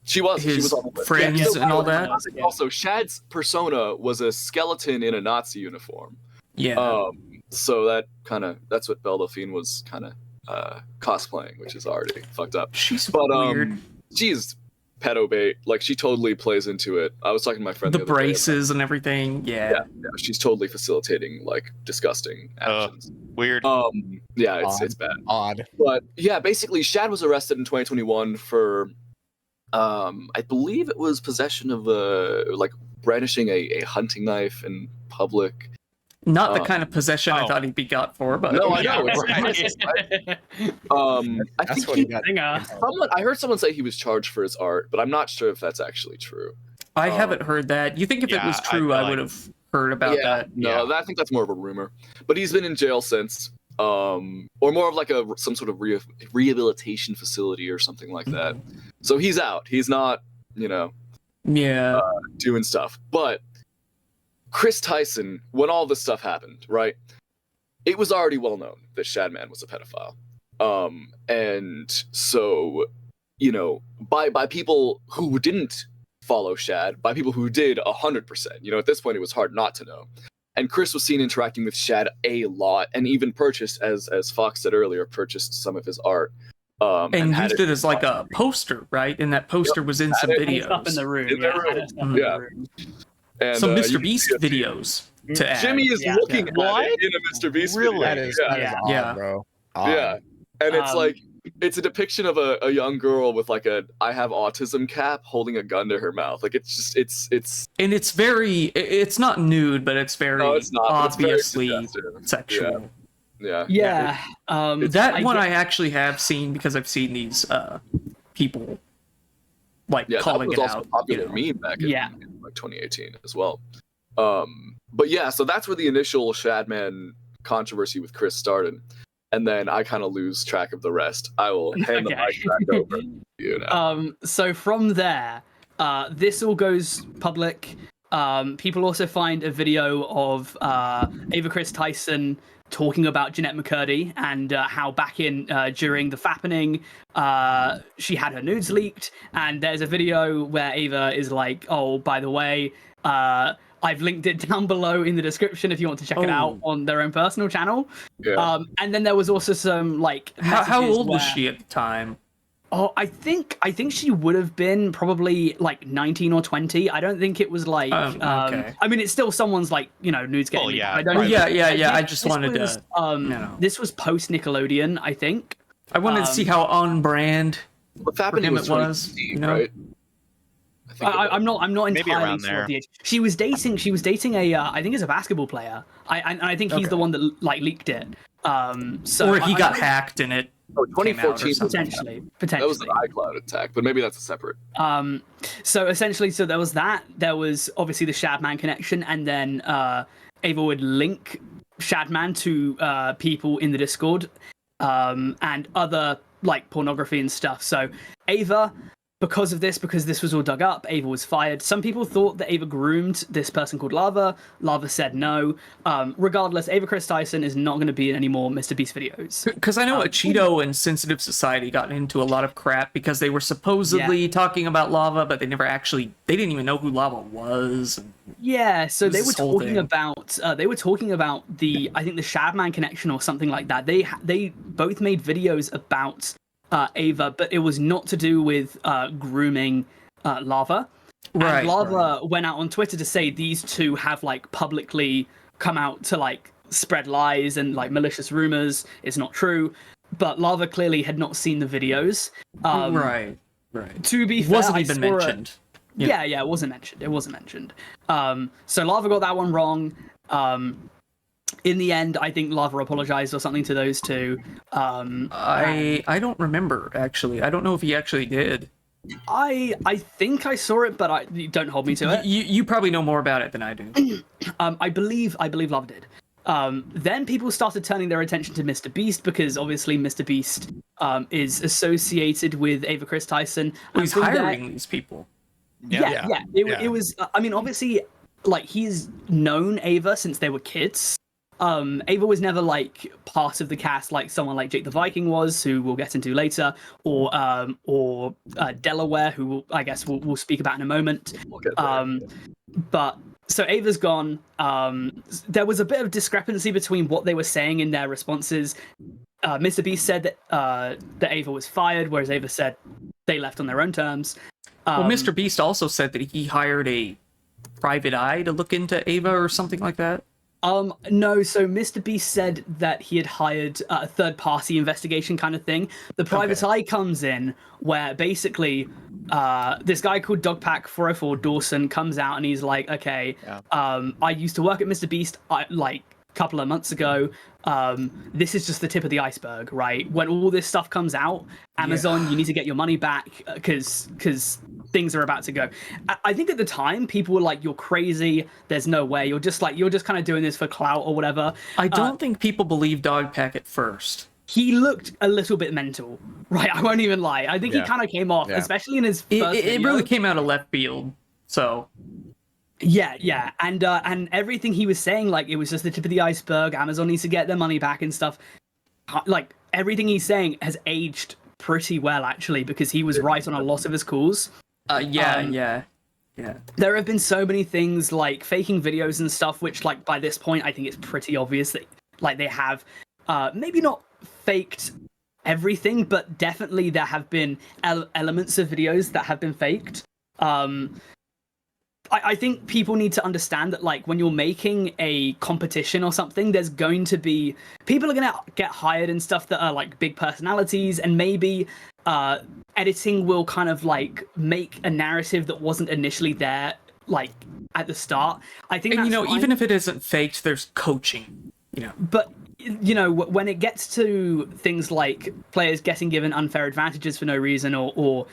she was on the list. friends and all that. Also, Shad's persona was a skeleton in a Nazi uniform. Yeah. So that's what Belle Delphine was kind of cosplaying, which is already fucked up. She's weird. She's pedo bait. Like, she totally plays into it. I was talking to my friend the braces and everything. Yeah, she's totally facilitating like disgusting actions. Weird. It's bad. Odd. But yeah, basically Shad was arrested in 2021 for I believe it was possession of like brandishing a hunting knife in public. Not the kind of possession I thought he'd be got for, but no, I know. I think he got. I heard someone say he was charged for his art, but I'm not sure if that's actually true. I haven't heard that. You think if it was true, I would have heard about that? No, I think that's more of a rumor. But he's been in jail since, or more of like some sort of rehabilitation facility or something like that. So he's out. He's not, doing stuff. But Chris Tyson, when all this stuff happened, right? It was already well known that Shadman was a pedophile. And so, by people who didn't follow Shad, by people who did 100%, at this point it was hard not to know. And Chris was seen interacting with Shad a lot, and even purchased, as Fox said earlier, purchased some of his art. And used it as like a poster, right? And that poster was in some videos. Up in the room. And, some MrBeast videos to add. Jimmy is looking at it in a MrBeast video. That is odd, bro. Odd. Yeah. And it's like, it's a depiction of a young girl with like a I have autism cap holding a gun to her mouth. Like, it's just, it's. And it's very, it's not nude, but it's very obviously sexual. Yeah. I actually have seen, because I've seen these people calling it out. That was also a popular meme back in like 2018 as well. But yeah, so that's where the initial Shadman controversy with Chris started. And then I kind of lose track of the rest. I will hand the mic back over to you now. So from there, this all goes public. People also find a video of Ava Chris Tyson talking about Jeanette McCurdy and how back in during the fappening, she had her nudes leaked. And there's a video where Ava is like, oh, by the way, I've linked it down below in the description if you want to check it out on their own personal channel. Yeah. And then there was also some like how old was she at the time? Oh, I think she would have been probably like 19 or 20. I don't think it was like. Okay. I mean, it's still someone's like nudes getting. Well, yeah. I don't. I just wanted to. This was post Nickelodeon, I think. I wanted to see how on brand. What's happening it was, right? I'm not entirely sure of the age. She was dating a I think it's a basketball player. I think he's the one that like leaked it. Or he got hacked in it. Oh, 2014 potentially. That was an iCloud attack, but maybe that's a separate. So essentially, there was that. There was obviously the Shadman connection, and then Ava would link Shadman to people in the Discord, and other like pornography and stuff. So Ava, because this was all dug up, Ava was fired. Some people thought that Ava groomed this person called Lava. Lava said no. Regardless, Ava Chris Tyson is not going to be in any more MrBeast videos. Because I know Cheeto and Sensitive Society got into a lot of crap because they were supposedly talking about Lava, but they didn't even know who Lava was. Yeah, so they were talking about the I think the Shadman connection or something like that. They both made videos about Ava, but it was not to do with grooming Lava. Right. And Lava went out on Twitter to say these two have like publicly come out to like spread lies and like malicious rumors. It's not true. But Lava clearly had not seen the videos. Right. To be fair, wasn't even mentioned. Yeah, it wasn't mentioned. So Lava got that one wrong. In the end, I think Lava apologized or something to those two. I don't remember, actually. I don't know if he actually did. I think I saw it, but don't hold me to it. You probably know more about it than I do. I believe Lava did. Then people started turning their attention to MrBeast because obviously MrBeast is associated with Ava Chris Tyson. Well, he's hiring these people. Yeah. It was. I mean, obviously, like he's known Ava since they were kids. Ava was never like part of the cast like someone like Jake the Viking was, who we'll get into later, or Delaware, who I guess we'll speak about in a moment. But so Ava's gone. There was a bit of discrepancy between what they were saying in their responses. MrBeast said that Ava was fired, whereas Ava said they left on their own terms. Well, MrBeast also said that he hired a private eye to look into Ava or something like that. No, so MrBeast said that he had hired a third-party investigation kind of thing. The private eye comes in where basically this guy called Dogpack404 Dawson comes out and he's like, okay, I used to work at MrBeast like a couple of months ago. This is just the tip of the iceberg, right? When all this stuff comes out, Amazon, you need to get your money back because things are about to go. I think at the time people were like, "You're crazy. There's no way. You're just kind of doing this for clout or whatever." I don't think people believed Dogpack at first. He looked a little bit mental, right? I won't even lie. I think he kind of came off, especially in his first It really came out of left field. So. Yeah, and everything he was saying, like it was just the tip of the iceberg. Amazon needs to get their money back and stuff. Like everything he's saying has aged pretty well, actually, because he was right on a lot of his calls. Yeah. There have been so many things like faking videos and stuff, which like by this point I think it's pretty obvious that like they have maybe not faked everything, but definitely there have been elements of videos that have been faked. I think people need to understand that, like, when you're making a competition or something, there's going to be people are going to get hired and stuff that are like big personalities, and maybe editing will kind of like make a narrative that wasn't initially there, like at the start. I think, and that's fine. Even if it isn't faked, there's coaching. But when it gets to things like players getting given unfair advantages for no reason, or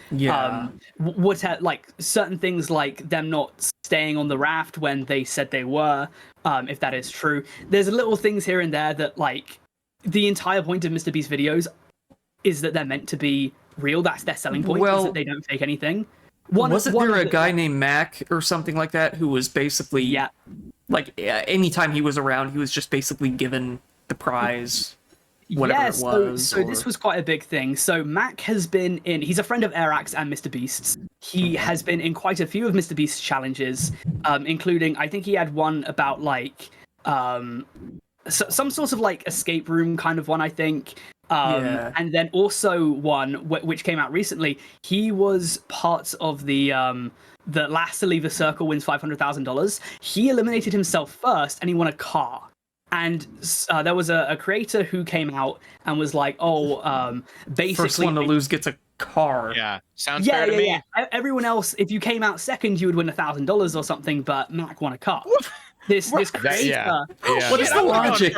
like certain things like them not staying on the raft when they said they were, if that is true, there's little things here and there that, like, the entire point of MrBeast videos is that they're meant to be real. That's their selling point, is that they don't fake anything. Wasn't there a guy named Mac or something like that who was basically like anytime he was around, he was just basically given the prize, whatever it was. So this was quite a big thing. So Mac has been in, he's a friend of Airax and MrBeast's. He has been in quite a few of MrBeast's challenges, including, I think he had one about like some sort of like escape room kind of one, I think. And then also one which came out recently. He was part of the last to leave the circle wins $500,000. He eliminated himself first, and he won a car. And there was a creator who came out and was like, basically, first one to lose gets a car. Yeah, sounds fair to me. Yeah. Everyone else, if you came out second, you would win $1,000 or something, but Mac won a car. This creator. What is the logic?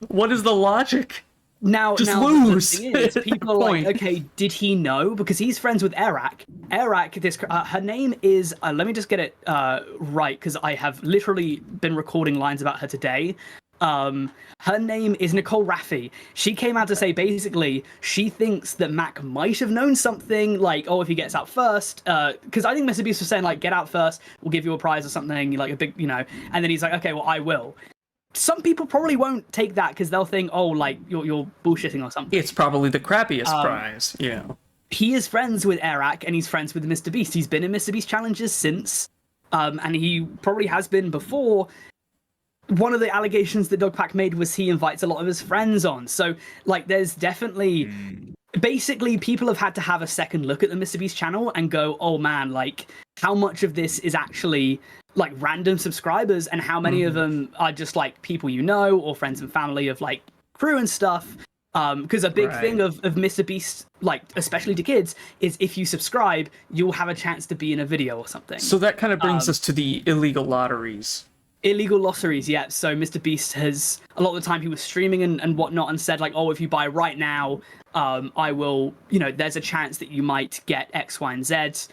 What is the logic? Now, lose. The thing is, people are like, okay, did he know? Because he's friends with Airax. Airax, her name is, let me just get it right, because I have literally been recording lines about her today. Her name is Nicole Raffi. She came out to say basically she thinks that Mac might have known something, like, if he gets out first, because I think MrBeast was saying, like, get out first, we'll give you a prize or something, like a big, and then he's like, okay, well, I will. Some people probably won't take that because they'll think, like, you're bullshitting or something. It's probably the crappiest prize, He is friends with Airax and he's friends with MrBeast. He's been in MrBeast challenges since, and he probably has been before. One of the allegations that Dogpack made was he invites a lot of his friends on. So, like, there's definitely... Basically, people have had to have a second look at the MrBeast channel and go, oh man, like, how much of this is actually, like, random subscribers and how many of them are just, like, people or friends and family of, like, crew and stuff. Because a big thing of MrBeast, like especially to kids, is if you subscribe, you'll have a chance to be in a video or something. So that kind of brings us to the illegal lotteries. Illegal lotteries, yeah. So MrBeast has, a lot of the time he was streaming and whatnot and said like, oh, if you buy right now, I will, there's a chance that you might get X, Y, and Z,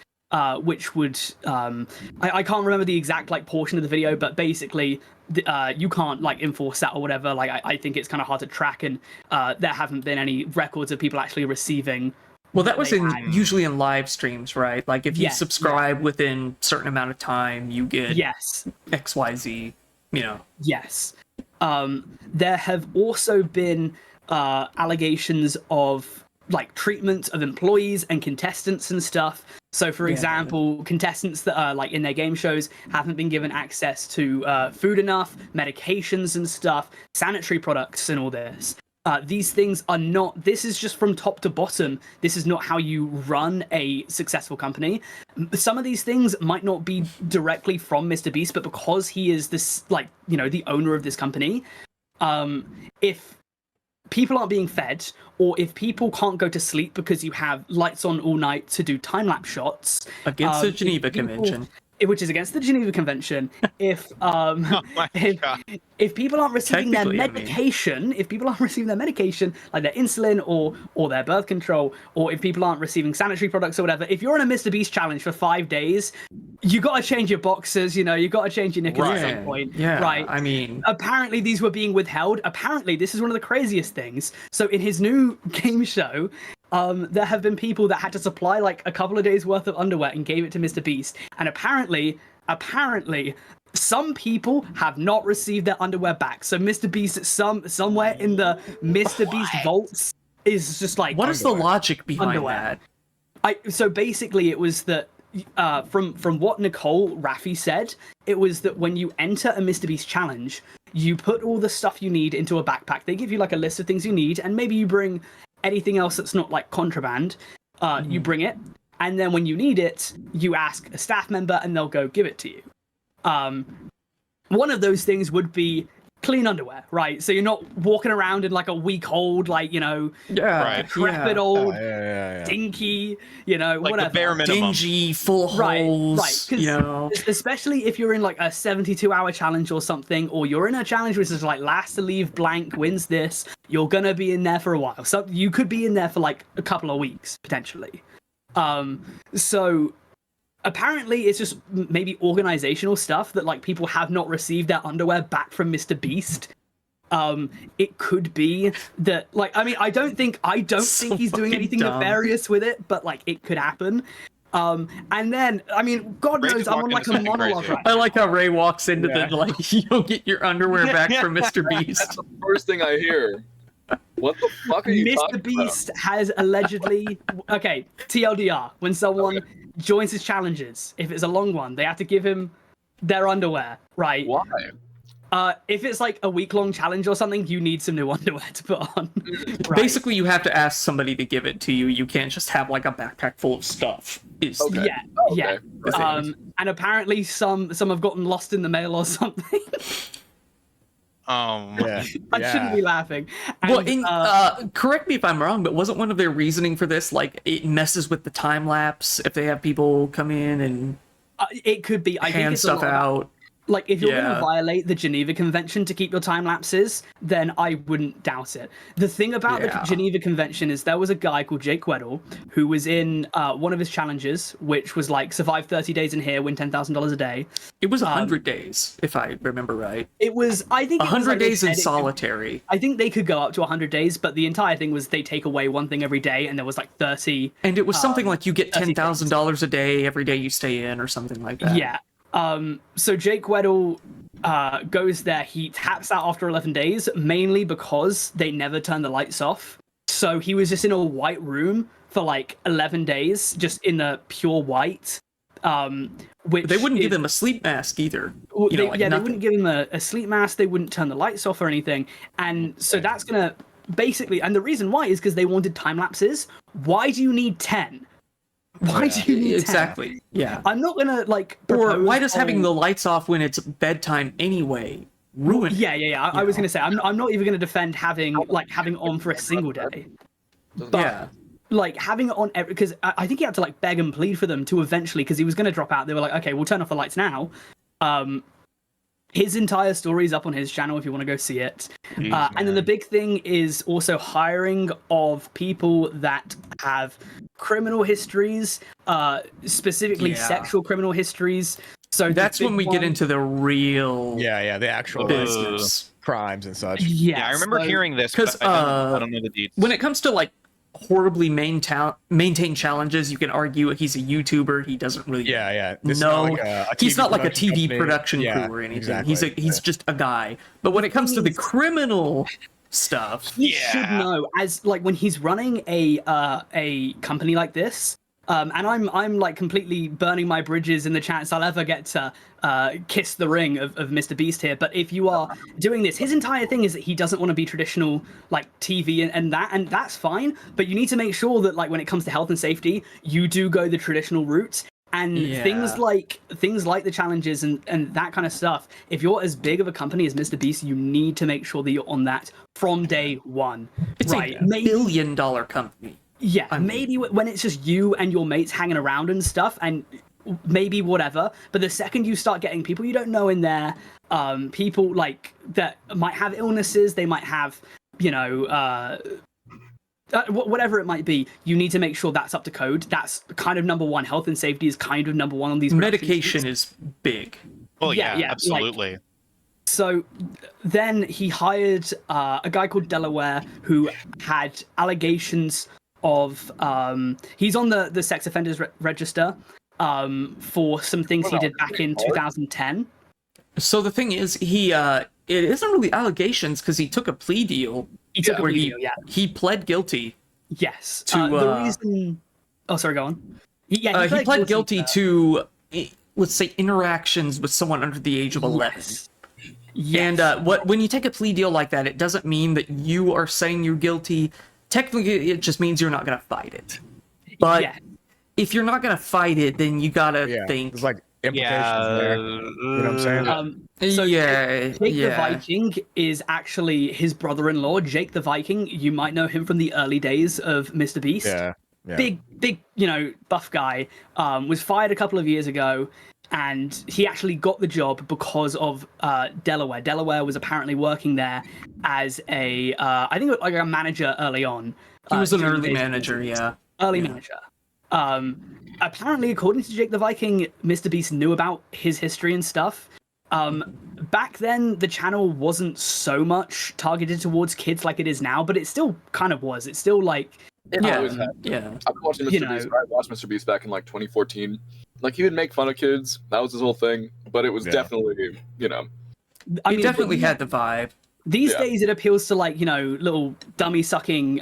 which would, I can't remember the exact like portion of the video, but basically you can't like enforce that or whatever. Like I think it's kind of hard to track, and there haven't been any records of people actually receiving. Well, that was usually in live streams, right? Like if you subscribe within a certain amount of time, you get XYZ, Yes. There have also been allegations of like treatment of employees and contestants and stuff. So, for example, contestants that are like in their game shows haven't been given access to food enough, medications and stuff, sanitary products and all this. These things are not, this is just from top to bottom. This is not how you run a successful company. Some of these things might not be directly from MrBeast, but because he is this, like, the owner of this company, if people aren't being fed, or if people can't go to sleep because you have lights on all night to do time-lapse shots... Against the Geneva Convention. Which is against the Geneva Convention. If people aren't receiving their medication, like their insulin or their birth control, or if people aren't receiving sanitary products or whatever, if you're in a MrBeast challenge for 5 days, you got to change your boxes. You got to change your knickers at some point. Yeah, right. I mean, apparently these were being withheld. Apparently, this is one of the craziest things. So in his new game show, there have been people that had to supply like a couple of days worth of underwear and gave it to MrBeast. And apparently, some people have not received their underwear back. So MrBeast, somewhere in the MrBeast vaults is just like... What is the logic behind that? So basically it was that, from what Nicole Raffi said, it was that when you enter a MrBeast challenge, you put all the stuff you need into a backpack. They give you like a list of things you need, and maybe you bring anything else that's not like contraband. You bring it, and then when you need it, you ask a staff member and they'll go give it to you. One of those things would be clean underwear, right? So you're not walking around in like a week old, like, decrepit old, dinky, like whatever. The bare minimum. Dingy, full of holes, right. Especially if you're in like a 72-hour challenge or something, or you're in a challenge which is like last to leave blank wins this, you're gonna be in there for a while. So you could be in there for like a couple of weeks, potentially. So apparently it's just maybe organizational stuff that like people have not received their underwear back from MrBeast. It could be that, like, I mean, I don't think he's doing anything nefarious with it, but like it could happen. And then, I mean, God knows I'm on like a monologue right now. I like how Ray walks into the like, you don't get your underwear back from MrBeast. That's the first thing I hear. What the fuck are you talking about? MrBeast has allegedly, okay, TLDR, when someone joins his challenges, if it's a long one, they have to give him their underwear, right? Why? If it's like a week-long challenge or something, you need some new underwear to put on. Right. Basically, you have to ask somebody to give it to you. You can't just have like a backpack full of stuff. Yeah. And apparently some have gotten lost in the mail or something. I shouldn't be laughing. And, well, correct me if I'm wrong, but wasn't one of their reasoning for this like it messes with the time lapse if they have people come in and it could be hand stuff out? Like, if you're going to violate the Geneva Convention to keep your time lapses, then I wouldn't doubt it. The thing about the Geneva Convention is there was a guy called Jake Weddle who was in one of his challenges, which was like, survive 30 days in here, win $10,000 a day. It was 100 days, if I remember right. It was, I think... 100 days in solitary. I think they could go up to 100 days, but the entire thing was they take away one thing every day, and there was like 30... And it was something like you get $10,000 a day every day you stay in, or something like that. Yeah. So Jake Weddle goes there. He taps out after 11 days, mainly because they never turn the lights off. So he was just in a white room for like 11 days, just in the pure white. Which they wouldn't give him a sleep mask either. They wouldn't give him a sleep mask. They wouldn't turn the lights off or anything. And so that's gonna basically, and the reason why is because they wanted time lapses. Why do you need 10? Why do you need 10? Exactly. Yeah. I'm not gonna like. Or why does having the lights off when it's bedtime anyway ruin it. Yeah. I was gonna say I'm not even gonna defend having on for a single day. But, like having it on because I think he had to like beg and plead for them to eventually, because he was gonna drop out. They were like, okay, we'll turn off the lights now. His entire story is up on his channel if you want to go see it. And then the big thing is also hiring of people that have criminal histories, specifically sexual criminal histories. So that's when we get into the real the actual business crimes and such. Yeah, I remember hearing this because but I don't know the details. When it comes to like horribly maintain challenges, you can argue he's a YouTuber. He doesn't really he's not like a TV production crew or anything. Exactly. He's just a guy. But when it comes to the criminal stuff, he should know, as like when he's running a company like this. And I'm like completely burning my bridges in the chance I'll ever get to kiss the ring of MrBeast here. But if you are doing this, his entire thing is that he doesn't want to be traditional like TV and that's fine. But you need to make sure that like when it comes to health and safety, you do go the traditional route. And things like the challenges and that kind of stuff. If you're as big of a company as MrBeast, you need to make sure that you're on that from day one. It's a billion-dollar company. Yeah, maybe when it's just you and your mates hanging around and stuff, and maybe whatever. But the second you start getting people you don't know in there, people like that might have illnesses, they might have, whatever it might be, you need to make sure that's up to code. That's kind of number one. Health and safety is kind of number one on these. Medication is big. Well, yeah, absolutely. So then he hired a guy called Delaware who had allegations of he's on the sex offenders register for some things he did back in 2010. So the thing is, it isn't really allegations because he took a plea deal. He pled guilty. Yes. To the reason. Oh, sorry. Go on. Yeah, he pled guilty to let's say interactions with someone under the age of 11. Yes. And when you take a plea deal like that, it doesn't mean that you are saying you're guilty. Technically, it just means you're not going to fight it. But if you're not going to fight it, then you got to think. There's like implications there. You know what I'm saying? So Jake the Viking is actually his brother-in-law. Jake the Viking, you might know him from the early days of MrBeast. Yeah. Big, buff guy. Was fired a couple of years ago. And he actually got the job because of Delaware. Delaware was apparently working there as I think like a manager early on. He was an early manager, manager. Apparently, according to Jake the Viking, MrBeast knew about his history and stuff. Back then, the channel wasn't so much targeted towards kids like it is now, but it still kind of was. It's still like... I've been watching MrBeast. I watched MrBeast back in like 2014. Like he would make fun of kids. That was his whole thing. But it was definitely, he definitely had the vibe. These days, it appeals to like little dummy sucking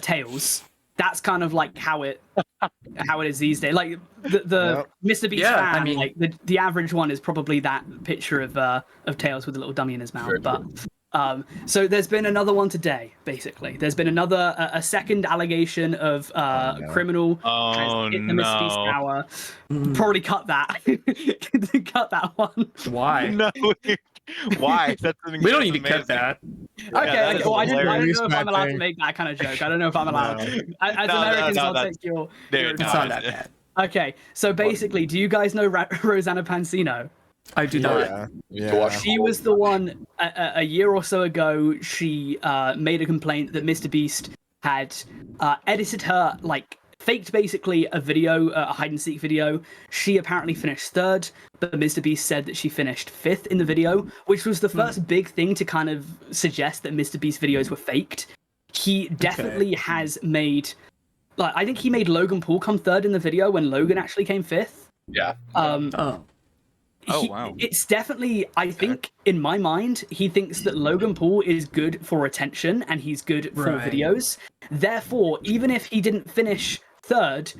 tails. That's kind of like how it is these days. Like the MrBeast fan. I mean, like the average one is probably that picture of tails with a little dummy in his mouth. But so there's been another one today. Basically, there's been another a second allegation of criminal has hit the MrBeast tower. Probably cut that. Cut that one. Why? No. Why? We don't need to cut that. Okay. Well, I don't know if I'm allowed to make that kind of joke. I don't know if I'm allowed to. As Americans, I'll take your. It's not that bad. Okay, so basically, do you guys know Rosanna Pansino? I do not. She was the one a year or so ago. She made a complaint that MrBeast had edited her, like faked basically a video, a hide and seek video. She apparently finished third, but MrBeast said that she finished fifth in the video, which was the first big thing to kind of suggest that MrBeast videos were faked. He definitely has made, like, I think he made Logan Paul come third in the video when Logan actually came fifth. Yeah. Wow. It's definitely, I think, in my mind, he thinks that Logan Paul is good for attention and he's good for videos. Therefore, even if he didn't finish third,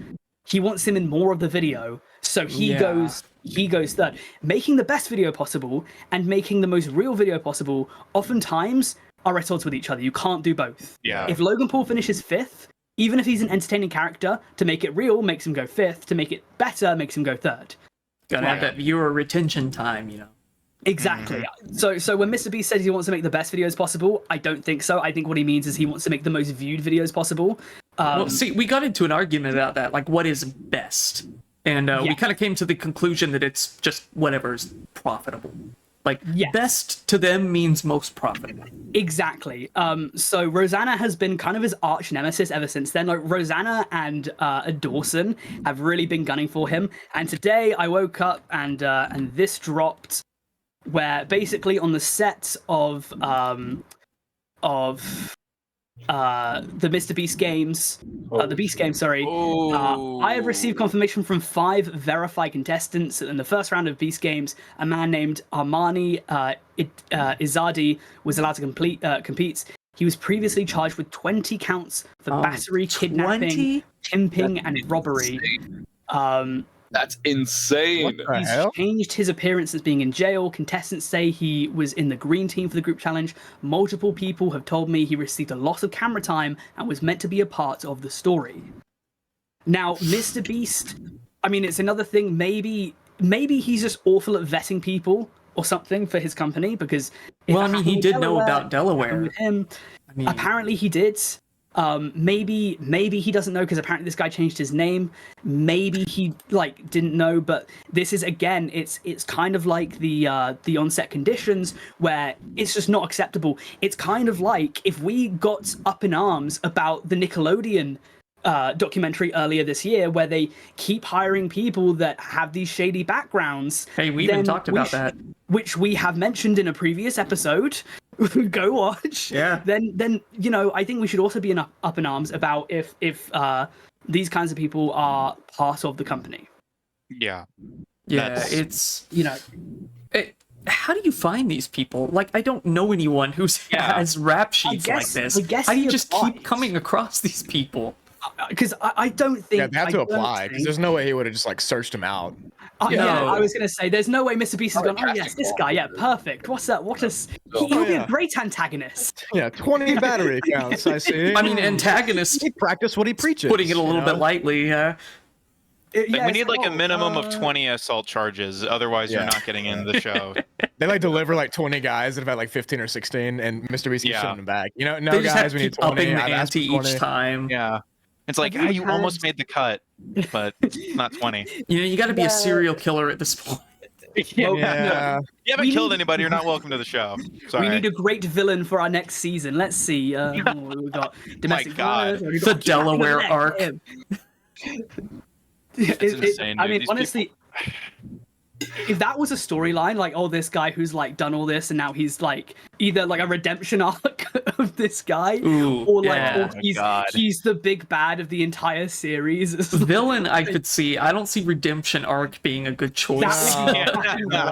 he wants him in more of the video. So he goes third. Making the best video possible and making the most real video possible oftentimes are at odds with each other. You can't do both. Yeah. If Logan Paul finishes fifth, even if he's an entertaining character, to make it real makes him go fifth. To make it better makes him go third. Gotta have that viewer retention time, Exactly. So when MrBeast says he wants to make the best videos possible, I don't think so. I think what he means is he wants to make the most viewed videos possible. Well, see, we got into an argument about that, like what is best, and we kind of came to the conclusion that it's just whatever's profitable. Like best to them means most profitable. Exactly. So Rosanna has been kind of his arch nemesis ever since then. Like Rosanna and Dawson have really been gunning for him. And today I woke up and this dropped, where basically on the set of the MrBeast games, the Beast game, sorry. I have received confirmation from 5 verified contestants that in the first round of Beast games, a man named Armani Izadi was allowed to compete. He was previously charged with 20 counts for battery, kidnapping, pimping, and robbery. That's insane. He's changed his appearance since being in jail. Contestants say he was in the green team for the group challenge. Multiple people have told me he received a lot of camera time and was meant to be a part of the story. Now, MrBeast, I mean, it's another thing. Maybe he's just awful at vetting people or something for his company, because well, I mean, he did know about Delaware. With him, apparently he did. Maybe he doesn't know because apparently this guy changed his name. Maybe he didn't know, but this is again, it's kind of like the on-set conditions where it's just not acceptable. It's kind of like if we got up in arms about the Nickelodeon documentary earlier this year where they keep hiring people that have these shady backgrounds. Hey, we even talked about that, which we have mentioned in a previous episode. Go watch. Yeah. Then I think we should also be up in arms about if these kinds of people are part of the company. Yeah. It's how do you find these people? Like, I don't know anyone who has rap sheets like this. How do you just keep coming across these people? Because I don't think... Yeah, they have to apply, because there's no way he would have just, searched him out. I was going to say, there's no way MrBeast has gone, oh, yes, this guy, yeah, perfect. What's that? He'll be a great antagonist. Yeah, 20 battery accounts, I see. I mean, antagonist... He practiced what he preaches. Putting it a little bit lightly, we need a minimum of 20 assault charges, otherwise you're not getting into the show. They deliver 20 guys that have had 15 or 16, and MrBeast keeps sending them back. No they just guys, have to we need keep 20. upping the ante each time. Yeah. It's like, you almost made the cut, but not 20. You got to be a serial killer at this point. Yeah. You haven't killed anybody, you're not welcome to the show. Sorry. We need a great villain for our next season. Let's see. We've got domestic violence. The Delaware arc. It's insane, I mean, honestly, if that was a storyline, this guy who's done all this and now he's either a redemption arc of this guy, or he's the big bad of the entire series. Villain, I could see. I don't see redemption arc being a good choice. That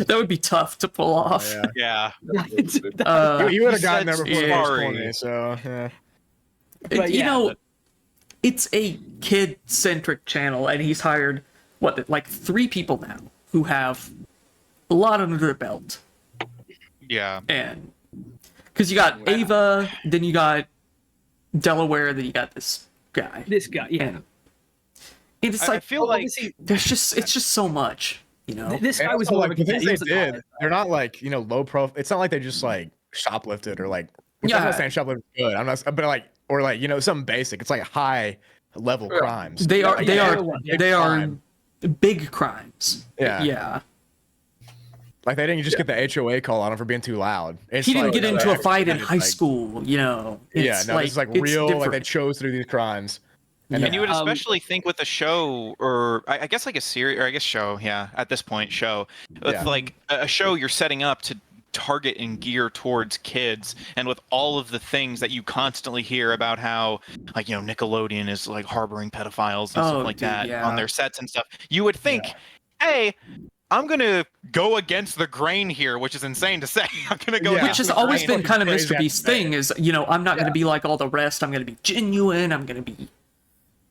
would be tough to pull off. Yeah. You would have gotten there before it was 20, so yeah. But, it's a kid-centric channel, and he's hired 3 people now who have a lot under their belt. Yeah. And because you got Ava, then you got Delaware, then you got this guy. Yeah. And it's I feel like it's just so much, This guy was more of a the things they did. They're not low profile. It's not like they just shoplifted or I'm not saying shoplifting is good. I'm not, but or something basic. It's high level crimes. They are big crimes. Yeah. They didn't just get the HOA call on him for being too loud. He didn't get into a fight in high school, It's it's real. Different. They chose to do these crimes. And you would especially think with a show, or I guess a series, or I guess show, at this point, show. With a show you're setting up to target and gear towards kids, and with all of the things that you constantly hear about how Nickelodeon is harboring pedophiles and stuff that on their sets and stuff, you would think, hey, I'm gonna go against the grain here, which is insane to say. I'm gonna go which has always been kind of MrBeast's thing is I'm not gonna be like all the rest. I'm gonna be genuine, I'm gonna be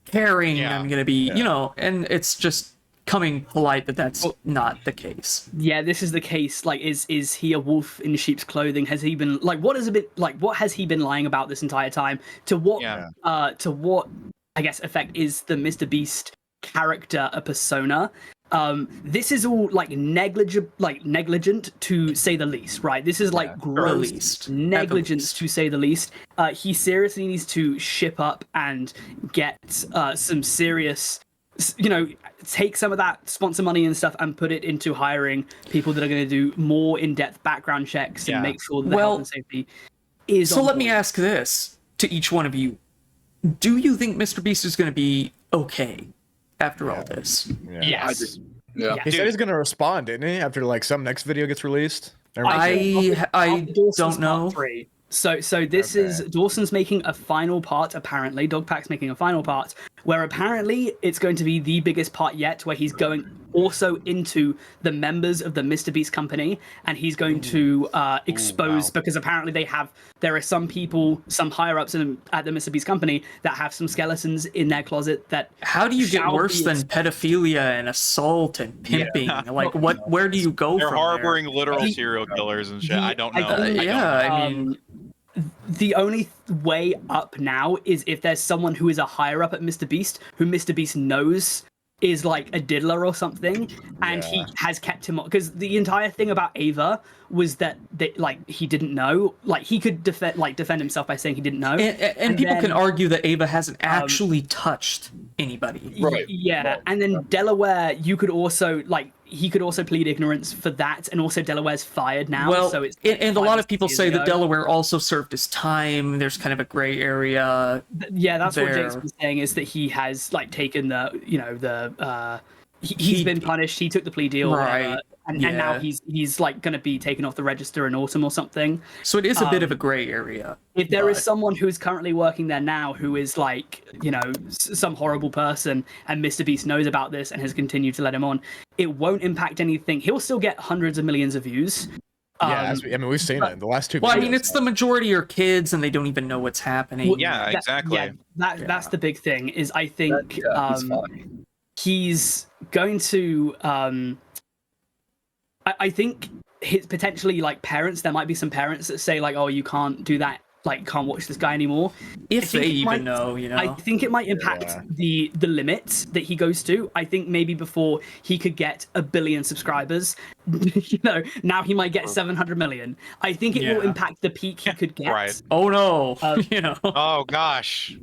caring, I'm gonna be and it's just coming to light that that's not the case. Yeah, this is the case. Is he a wolf in sheep's clothing? Has he been what has he been lying about this entire time? To what I guess effect is the MrBeast character a persona? This is all like negligent to say the least, right? This is like gross negligence to say the least. He seriously needs to ship up and get some serious, take some of that sponsor money and stuff and put it into hiring people that are going to do more in-depth background checks and make sure that the health and safety is. So let me ask this to each one of you: do you think MrBeast is going to be okay after all this? Yes. He said he's going to respond, didn't he? After like some next video gets released. I don't know. So this is Dawson's making a final part, apparently. Dogpack's making a final part, where apparently it's going to be the biggest part yet, where he's going also into the members of the MrBeast company, and he's going to expose, because apparently there are some people, some higher ups at the MrBeast company that have some skeletons in their closet that. How do you get worse than pedophilia and assault and pimping? Like, where do you go They're from harboring there? literal serial killers and shit. I don't know. I mean. The only way up now is if there's someone who is a higher up at MrBeast, who MrBeast knows is like a diddler or something, and he has kept him on. Because the entire thing about Ava was that he didn't know. Like, he could defend himself by saying he didn't know. And people can argue that Ava hasn't actually touched anybody. Right. Yeah, and then Delaware, you could also he could also plead ignorance for that, and also Delaware's fired now. Well, so it's and a lot of people say that Delaware also served his time. There's kind of a gray area. Yeah, that's there. what Jake's been saying, is that he has taken he's been punished. He took the plea deal, right? And now he's going to be taken off the register in autumn or something. So it is a bit of a gray area. If there is someone who is currently working there now who is some horrible person, and MrBeast knows about this and has continued to let him on, it won't impact anything. He'll still get hundreds of millions of views. We've seen it in the last two videos. Well, I mean, it's the majority are kids and they don't even know what's happening. Well, exactly. That's the big thing, is I think he's going to I think his potentially parents, there might be some parents that say oh, you can't do that, can't watch this guy anymore. If they even know, I think it might impact the limit that he goes to. I think maybe before he could get 1 billion subscribers, now he might get 700 million. I think it will impact the peak he could get. Right. Oh no. Oh gosh.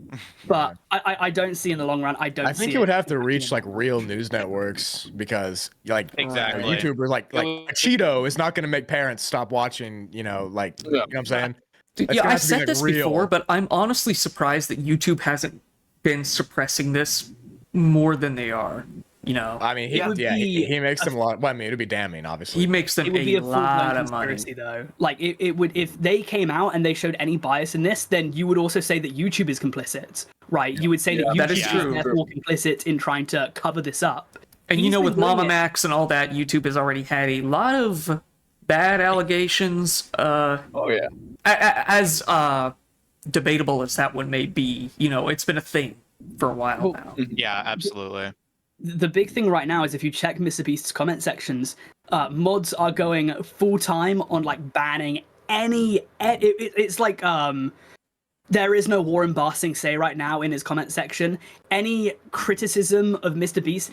But I don't see in the long run. I think it would have to reach real news networks, because exactly YouTubers like Cheeto is not going to make parents stop watching. You know what I'm saying? I've said this before, but I'm honestly surprised that YouTube hasn't been suppressing this more than they are. I mean, he makes them a lot. Well, I mean, it'd be damning, obviously. He makes them a lot of money, though. It would, if they came out and they showed any bias in this, then you would also say that YouTube is complicit, right? You would say that YouTube is therefore complicit in trying to cover this up. And with Mama Max and all that, YouTube has already had a lot of bad allegations. As debatable as that one may be, it's been a thing for a while now. Yeah, absolutely. The big thing right now is, if you check MrBeast's comment sections, mods are going full time on banning any. It's there is no Warren Barsing say right now in his comment section. Any criticism of MrBeast,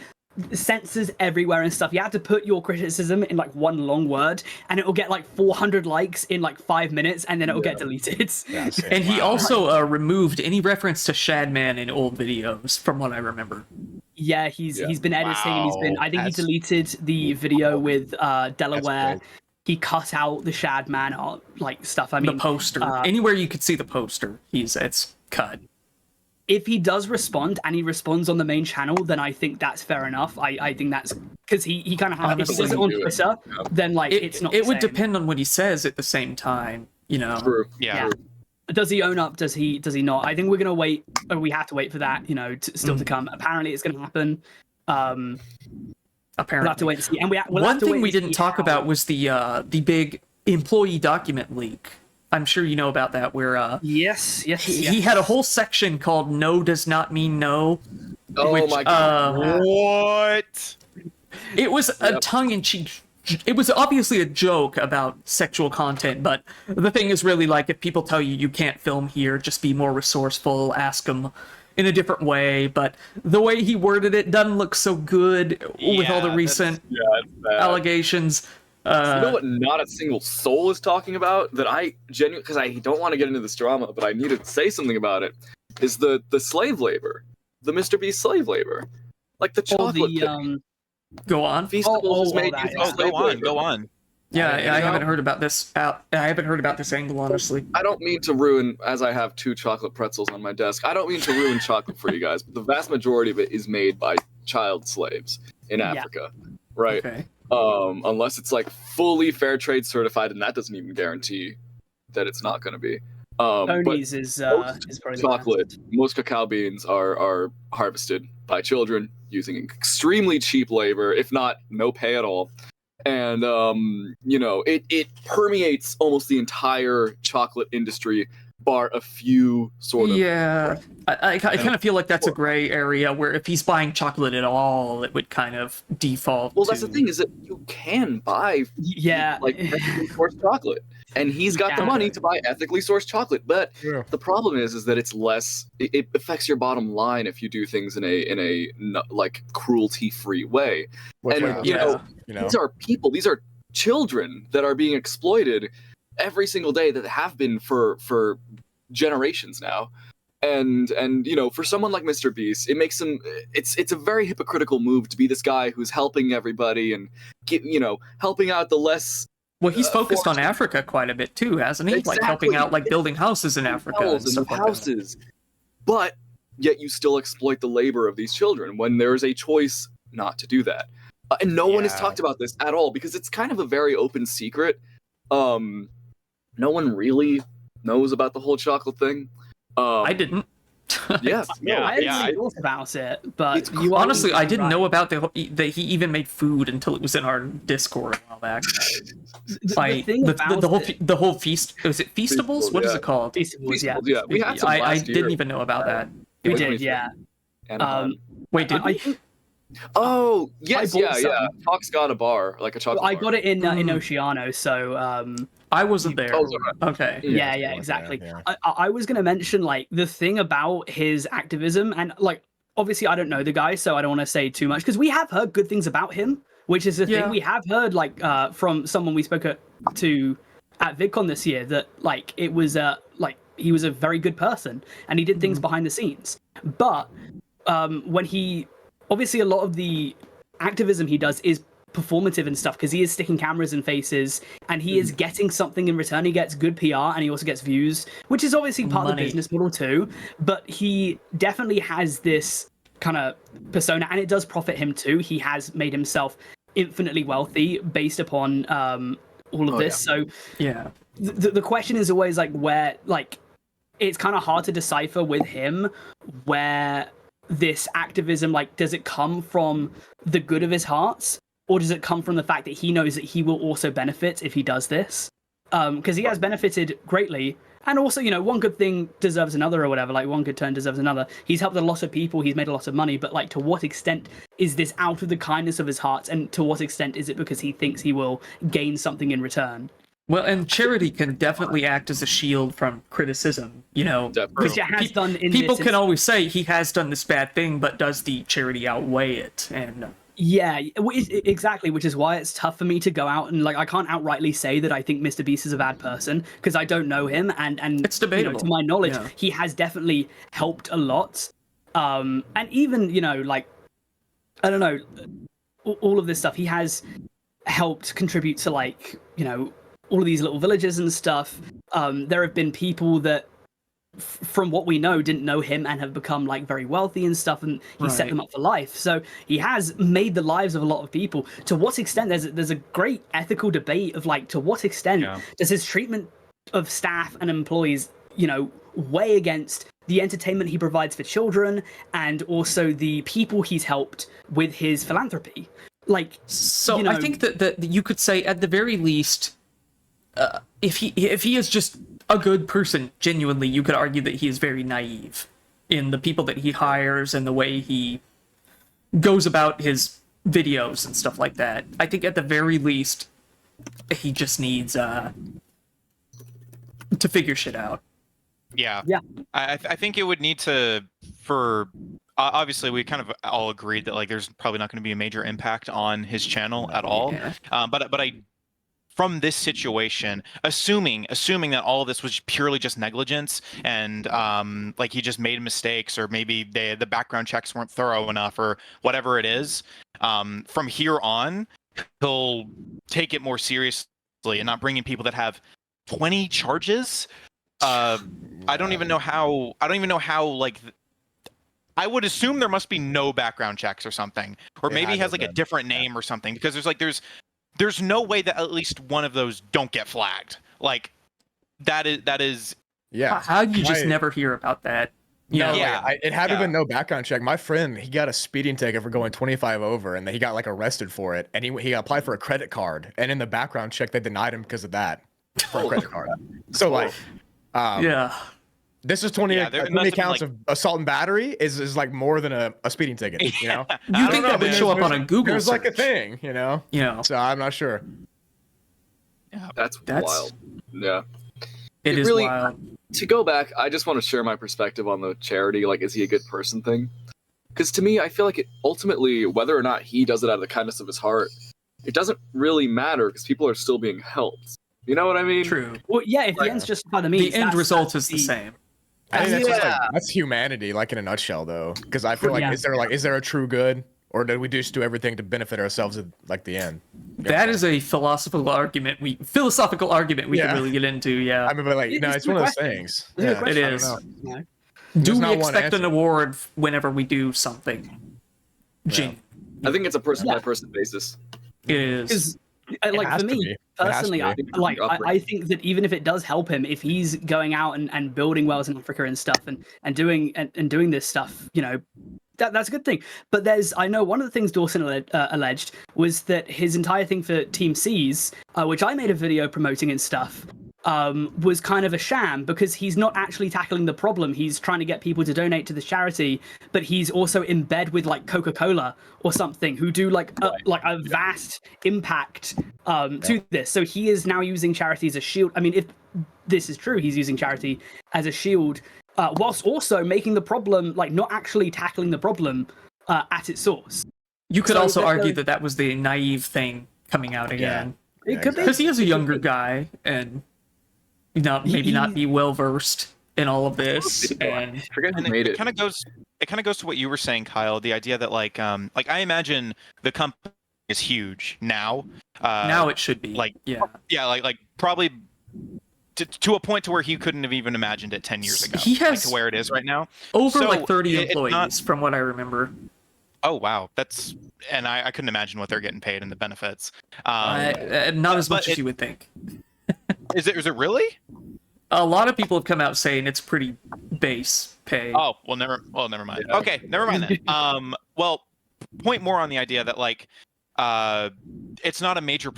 censors everywhere and stuff. You have to put your criticism in one long word, and it will get 400 likes in 5 minutes, and then it will get deleted. And he also removed any reference to Shadman in old videos, from what I remember. Yeah, he's been editing, and I think he deleted the video with Delaware. He cut out the Shadman stuff. I mean, the poster. Anywhere you could see the poster, it's cut. If he does respond, and he responds on the main channel, then I think that's fair enough. I think that's because he kind of has. If he does it on Twitter, then it's not. It would depend on what he says at the same time. True. Yeah. Does he own up? Does he not? I think we're gonna wait. Or we have to wait for that. Still to come. Apparently, it's gonna happen. Apparently, we'll have to wait and see. And one thing we didn't talk about was the big employee document leak. I'm sure you know about that, where yes. He had a whole section called "No does not mean no." Oh my god! What? It was a tongue-in-cheek. It was obviously a joke about sexual content, but the thing is really if people tell you can't film here, just be more resourceful. Ask them, in a different way, but the way he worded it doesn't look so good with all the recent allegations. You know what not a single soul is talking about that I genuinely, because I don't want to get into this drama, but I need to say something about it, is the slave labor, the MrBeast slave labor. Like the chocolate thing. Go on. Feastables is made using slave labor. Go on. Yeah, I haven't heard about this. I haven't heard about this angle, honestly. I don't mean to ruin, as I have 2 chocolate pretzels on my desk, I don't mean to ruin chocolate for you guys, but the vast majority of it is made by child slaves in Africa, right? Okay. Unless it's like fully fair trade certified, and that doesn't even guarantee that it's not going to be. Ponies is probably chocolate. Most cacao beans are harvested by children using extremely cheap labor, if not no pay at all. And you know, it permeates almost the entire chocolate industry, bar a few sort of. Yeah, I kind of feel like that's a gray area where if he's buying chocolate at all, it would kind of default. Well, that's the thing, is that you can buy like ethically sourced chocolate, and he's got the money to buy ethically sourced chocolate. But the problem is that it's less. It affects your bottom line if you do things in a like cruelty-free way. And you know, these are people. These are children that are being exploited every single day, that have been for generations now. And you know, for someone like MrBeast, it makes him, it's a very hypocritical move to be this guy who's helping everybody and helping out the less. Well, he's focused on Africa quite a bit too, hasn't he? Exactly. Like helping out, like building houses in Africa and stuff like that. But yet you still exploit the labor of these children when there is a choice not to do that. And no one has talked about this at all, because it's kind of a very open secret. No one really knows about the whole chocolate thing. I didn't. I didn't thought about it, but honestly, I didn't know about that he even made food until it was in our Discord a while back. The whole feast, was it Feastables? What is it called? Feastables, yeah. We had some I didn't even know about that. We did, yeah. Wait, did we? Oh, yes, yeah. Fox got a bar, like a chocolate bar. I got it in Oceano, so I wasn't there. Okay. Yeah, exactly. I was going to mention, like, the thing about his activism, and, like, obviously I don't know the guy, so I don't want to say too much, because we have heard good things about him, which is the thing. We have heard, like, from someone we spoke to at VidCon this year, that, like, it was, like, he was a very good person, and he did things behind the scenes. But when he... Obviously, a lot of the activism he does is performative and stuff, because he is sticking cameras in faces, and he is getting something in return. He gets good PR, and he also gets views, which is obviously part of the business model too. But he definitely has this kind of persona, and it does profit him too. He has made himself infinitely wealthy based upon all of this. So the question is always, like, where, like, it's kind of hard to decipher with him where this activism, like, does it come from the good of his heart, or does it come from the fact that he knows that he will also benefit if he does this? Because he has benefited greatly, and also, you know, one good thing deserves another, or whatever, like, one good turn deserves another. He's helped a lot of people, he's made a lot of money, but, like, to what extent is this out of the kindness of his heart, and to what extent is it because he thinks he will gain something in return? Well, and charity can definitely act as a shield from criticism, you know. Which it has done in people can always say he has done this bad thing, but does the charity outweigh it? And yeah, exactly, which is why it's tough for me to go out and, like, I can't outrightly say that I think MrBeast is a bad person, because I don't know him, and it's debatable. You know, to my knowledge, he has definitely helped a lot. And even, you know, like, I don't know, all of this stuff, he has helped contribute to, like, you know, all of these little villages and stuff. There have been people that, from what we know, didn't know him and have become, like, very wealthy and stuff, and he set them up for life. So he has made the lives of a lot of people. To what extent, there's a great ethical debate of, like, to what extent does his treatment of staff and employees, you know, weigh against the entertainment he provides for children, and also the people he's helped with his philanthropy. Like, so, you know, I think that you could say, at the very least, if he is just a good person, genuinely, you could argue that he is very naive in the people that he hires and the way he goes about his videos and stuff like that. I think at the very least, he just needs to figure shit out. Yeah. I think it would need to for obviously we kind of all agreed that like there's probably not going to be a major impact on his channel at all. Yeah. But I from this situation, assuming that all of this was purely just negligence and like he just made mistakes, or maybe the background checks weren't thorough enough, or whatever it is, from here on he'll take it more seriously and not bring in people that have 20 charges. I don't even know how like I would assume there must be no background checks or something, or maybe he has like a different name or something, because there's no way that at least one of those don't get flagged. Like that is Yeah. How do you just never hear about that? No, it had to have been no background check. My friend, he got a speeding ticket for going 25 over, and then he got like arrested for it, and he applied for a credit card, and in the background check they denied him because of that for a credit card. So like, this is 20 counts of assault and battery is like more than a speeding ticket, you know? You think that would show up on a Google There's search. like a thing, you know? Yeah. So I'm not sure. Yeah, that's wild. Yeah. It is really wild. To go back, I just want to share my perspective on the charity, like, is he a good person thing? Because to me, I feel like it ultimately, whether or not he does it out of the kindness of his heart, it doesn't really matter because people are still being helped. You know what I mean? True. Well, yeah, if the end's justify the means, the end result is the same. I think that's just like, that's humanity, like in a nutshell, though. Because I feel like, is there a true good, or did we just do everything to benefit ourselves at like the end? That is a philosophical argument we can really get into. Yeah. I mean, but like, no, it's one of those things. Yeah, it is. Do we expect an award whenever we do something? Yeah. I think it's a person by person basis. It is. Like for me personally, I think that even if it does help him, if he's going out and building wells in Africa and stuff and doing this stuff, you know, that's a good thing. But I know one of the things Dawson alleged was that his entire thing for Team C's, which I made a video promoting and stuff, was kind of a sham, because he's not actually tackling the problem. He's trying to get people to donate to the charity, but he's also in bed with like Coca-Cola or something, who do like a vast impact to this. So he is now using charity as a shield. I mean, if this is true, he's using charity as a shield, whilst also making the problem, like, not actually tackling the problem at its source. You could also argue that that was the naive thing coming out again. It could be, because he is a younger guy and maybe not be well versed in all of this. And it kind of goes to what you were saying, Kyle. The idea that like I imagine the company is huge now. Now it should be like probably to a point to where he couldn't have even imagined it 10 years ago. He has to where it is right now. Over 30 employees, from what I remember. Oh wow, and I couldn't imagine what they're getting paid in the benefits. Not as much as you would think. Is it really? A lot of people have come out saying it's pretty base pay. Oh never mind. Yeah. Okay, never mind then. Well, point more on the idea that like it's not a major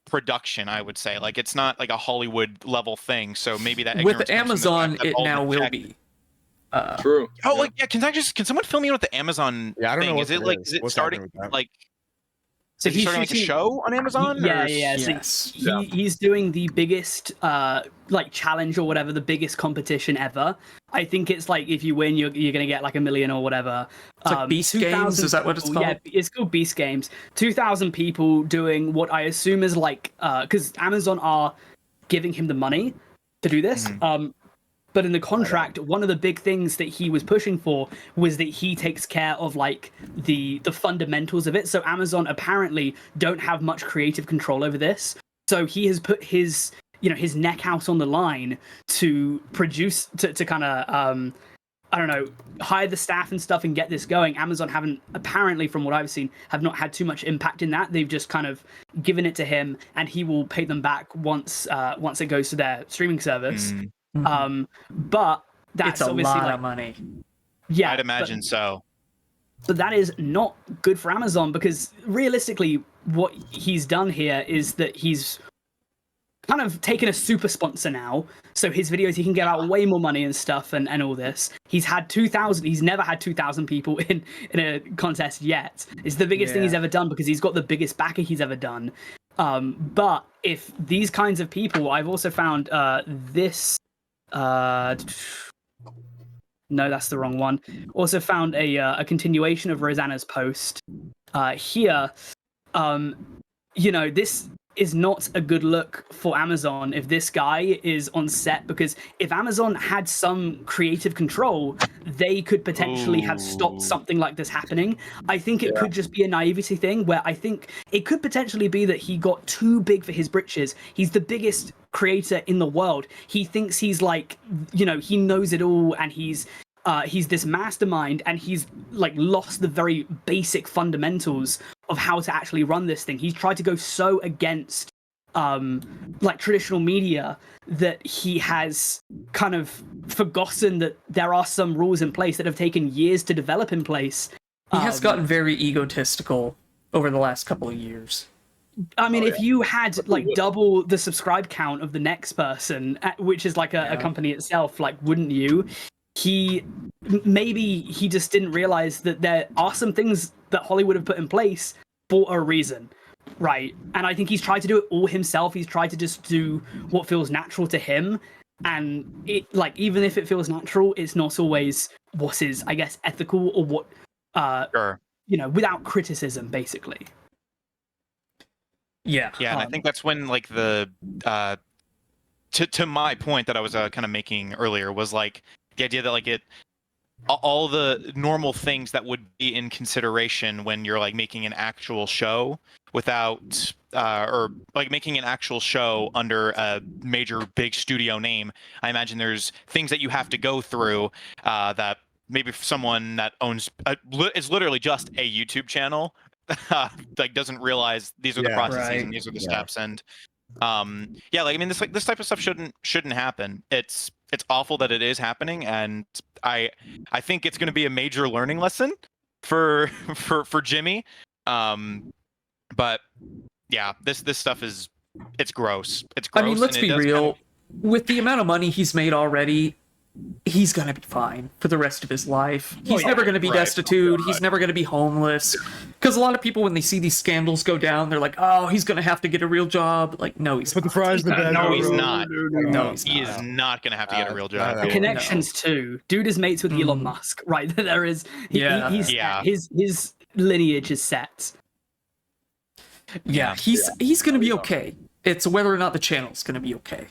production, I would say. Like it's not like a Hollywood level thing. So maybe that with Amazon, it now will be. True. Oh, like can someone fill me in with the Amazon? Yeah, I don't thing? know. Is it starting like? So he's starting like a show on Amazon? He's doing the biggest like challenge or whatever, the biggest competition ever. I think it's like if you win, you're gonna get like $1 million or whatever. It's like Beast Games, is that what it's called? Yeah, it's called Beast Games. 2,000 people doing what I assume is like because Amazon are giving him the money to do this. But in the contract, one of the big things that he was pushing for was that he takes care of like the fundamentals of it. So Amazon apparently don't have much creative control over this. So he has put his neck out on the line to produce, to kind of I don't know, hire the staff and stuff and get this going. Amazon haven't, apparently from what I've seen, have not had too much impact in that. They've just kind of given it to him, and he will pay them back once it goes to their streaming service. But that's it's a obviously lot like, of money. Yeah, I'd imagine so. But that is not good for Amazon, because realistically, what he's done here is that he's kind of taken a super sponsor now. So his videos, he can get out way more money and stuff and all this. He's had 2,000. He's never had 2,000 people in a contest yet. It's the biggest thing he's ever done, because he's got the biggest backer he's ever done. But if these kinds of people, I've also found this. No, that's the wrong one. Also found a continuation of Rosanna's post here. This is not a good look for Amazon if this guy is on set, because if Amazon had some creative control, they could potentially have stopped something like this happening. I think it could just be a naivety thing where I think it could potentially be that he got too big for his britches. He's the biggest creator in the world. He thinks he's like, he knows it all, and he's this mastermind, and he's like lost the very basic fundamentals of how to actually run this thing. He's tried to go so against like traditional media that he has kind of forgotten that there are some rules in place that have taken years to develop in place. He has gotten very egotistical over the last couple of years. I mean, if you had like double the subscribe count of the next person, which is like a company itself, like, wouldn't you? Maybe he just didn't realize that there are some things that Hollywood have put in place for a reason, right? And I think he's tried to do it all himself. He's tried to just do what feels natural to him, and it, like, even if it feels natural, it's not always what is, I guess, ethical or what without criticism, basically. Yeah, and I think that's when, like, the to my point that I was kind of making earlier was like the idea that, like, all the normal things that would be in consideration when you're like making an actual show without or like making an actual show under a major big studio name. I imagine there's things that you have to go through that maybe for someone that owns is literally just a YouTube channel like doesn't realize these are the processes and these are the steps. And like, I mean, this type of stuff shouldn't happen. It's awful that it is happening, and I think it's going to be a major learning lesson for Jimmy. But yeah, this stuff it's gross. It's gross. I mean, let's be real. With the amount of money he's made already, he's gonna be fine for the rest of his life. He's never gonna be destitute. He's never gonna be homeless. Because a lot of people, when they see these scandals go down, they're like, "Oh, he's gonna have to get a real job." Like, no, he's put the fries in the bed. No, he's not. No, he is not gonna have to get a real job. The connections too. Dude is mates with Elon Musk, right? There is. His lineage is set. Yeah, he's gonna be okay. It's whether or not the channel's gonna be okay.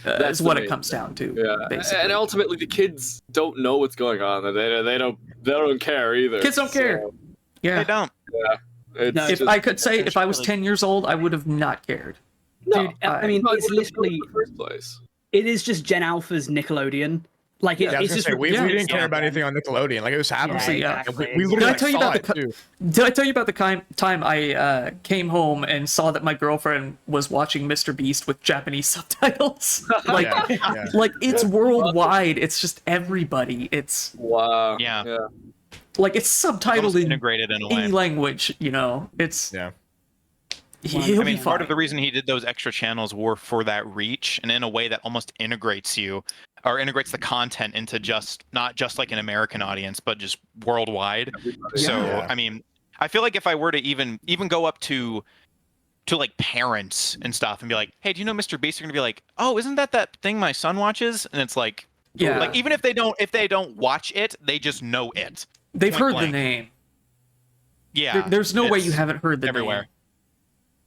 That's what it comes down to. Yeah, basically. And ultimately, the kids don't know what's going on. They don't care either. Kids don't care. Yeah, they don't. Yeah. If I could say, if I was 10 years old, I would have not cared. No, dude, I mean, it's literally in the first place. It is just Gen Alpha's Nickelodeon. Like, it's just we didn't care about anything on Nickelodeon. Like, it was happening. Yeah. We literally saw it too. Did I tell you about the time I came home and saw that my girlfriend was watching MrBeast with Japanese subtitles? Like, like, it's worldwide. It's just everybody. It's wow. Yeah. Like, it's subtitled in integrated in a any way. language. It's I mean, part of the reason he did those extra channels were for that reach, and in a way that almost integrates you, or integrates the content into not just like an American audience, but just worldwide. So, I mean, I feel like if I were to even go up to like parents and stuff and be like, "Hey, do you know MrBeast?" They're gonna be like, "Oh, isn't that thing my son watches?" And it's like, like, even if they don't watch it, they just know it. They've heard the name. Yeah, there's no way you haven't heard the everywhere. name.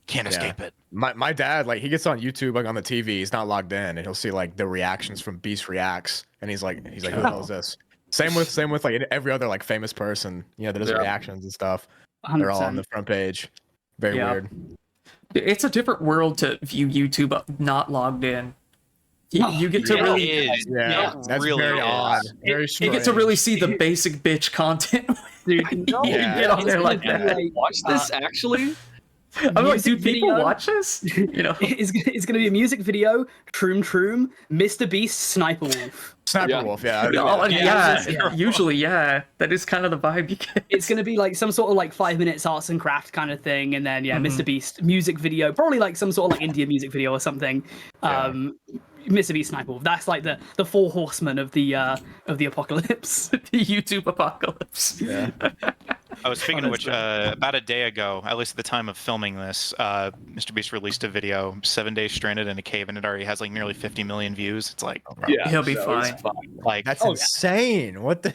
Can't escape it. My dad, like, he gets on YouTube, like, on the TV. He's not logged in, and he'll see like the reactions from Beast Reacts, and he's like, who the hell is this? Same with like every other like famous person, that does reactions and stuff. 100%. They're all on the front page. Very weird. It's a different world to view YouTube not logged in. You get to really, that's really very odd. Very strange. You get to really see the basic bitch content. Dude, you get on there like that. Watch this actually. I'm like, do people watch this? It's gonna be a music video. Troom, MrBeast, Sniper Wolf. Sniper Wolf, usually, that is kind of the vibe you get. It's gonna be like some sort of like 5 minutes arts and craft kind of thing, and then MrBeast music video, probably like some sort of like India music video or something. MrBeast, Sniper Wolf. That's like the four horsemen of the apocalypse, the YouTube apocalypse. Yeah. Oh, speaking of which, about a day ago, at least at the time of filming this, MrBeast released a video, 7 days stranded in a cave, and it already has like nearly 50 million views. It's like, Yeah, He'll be no, fine. it's fine. like That's insane. What the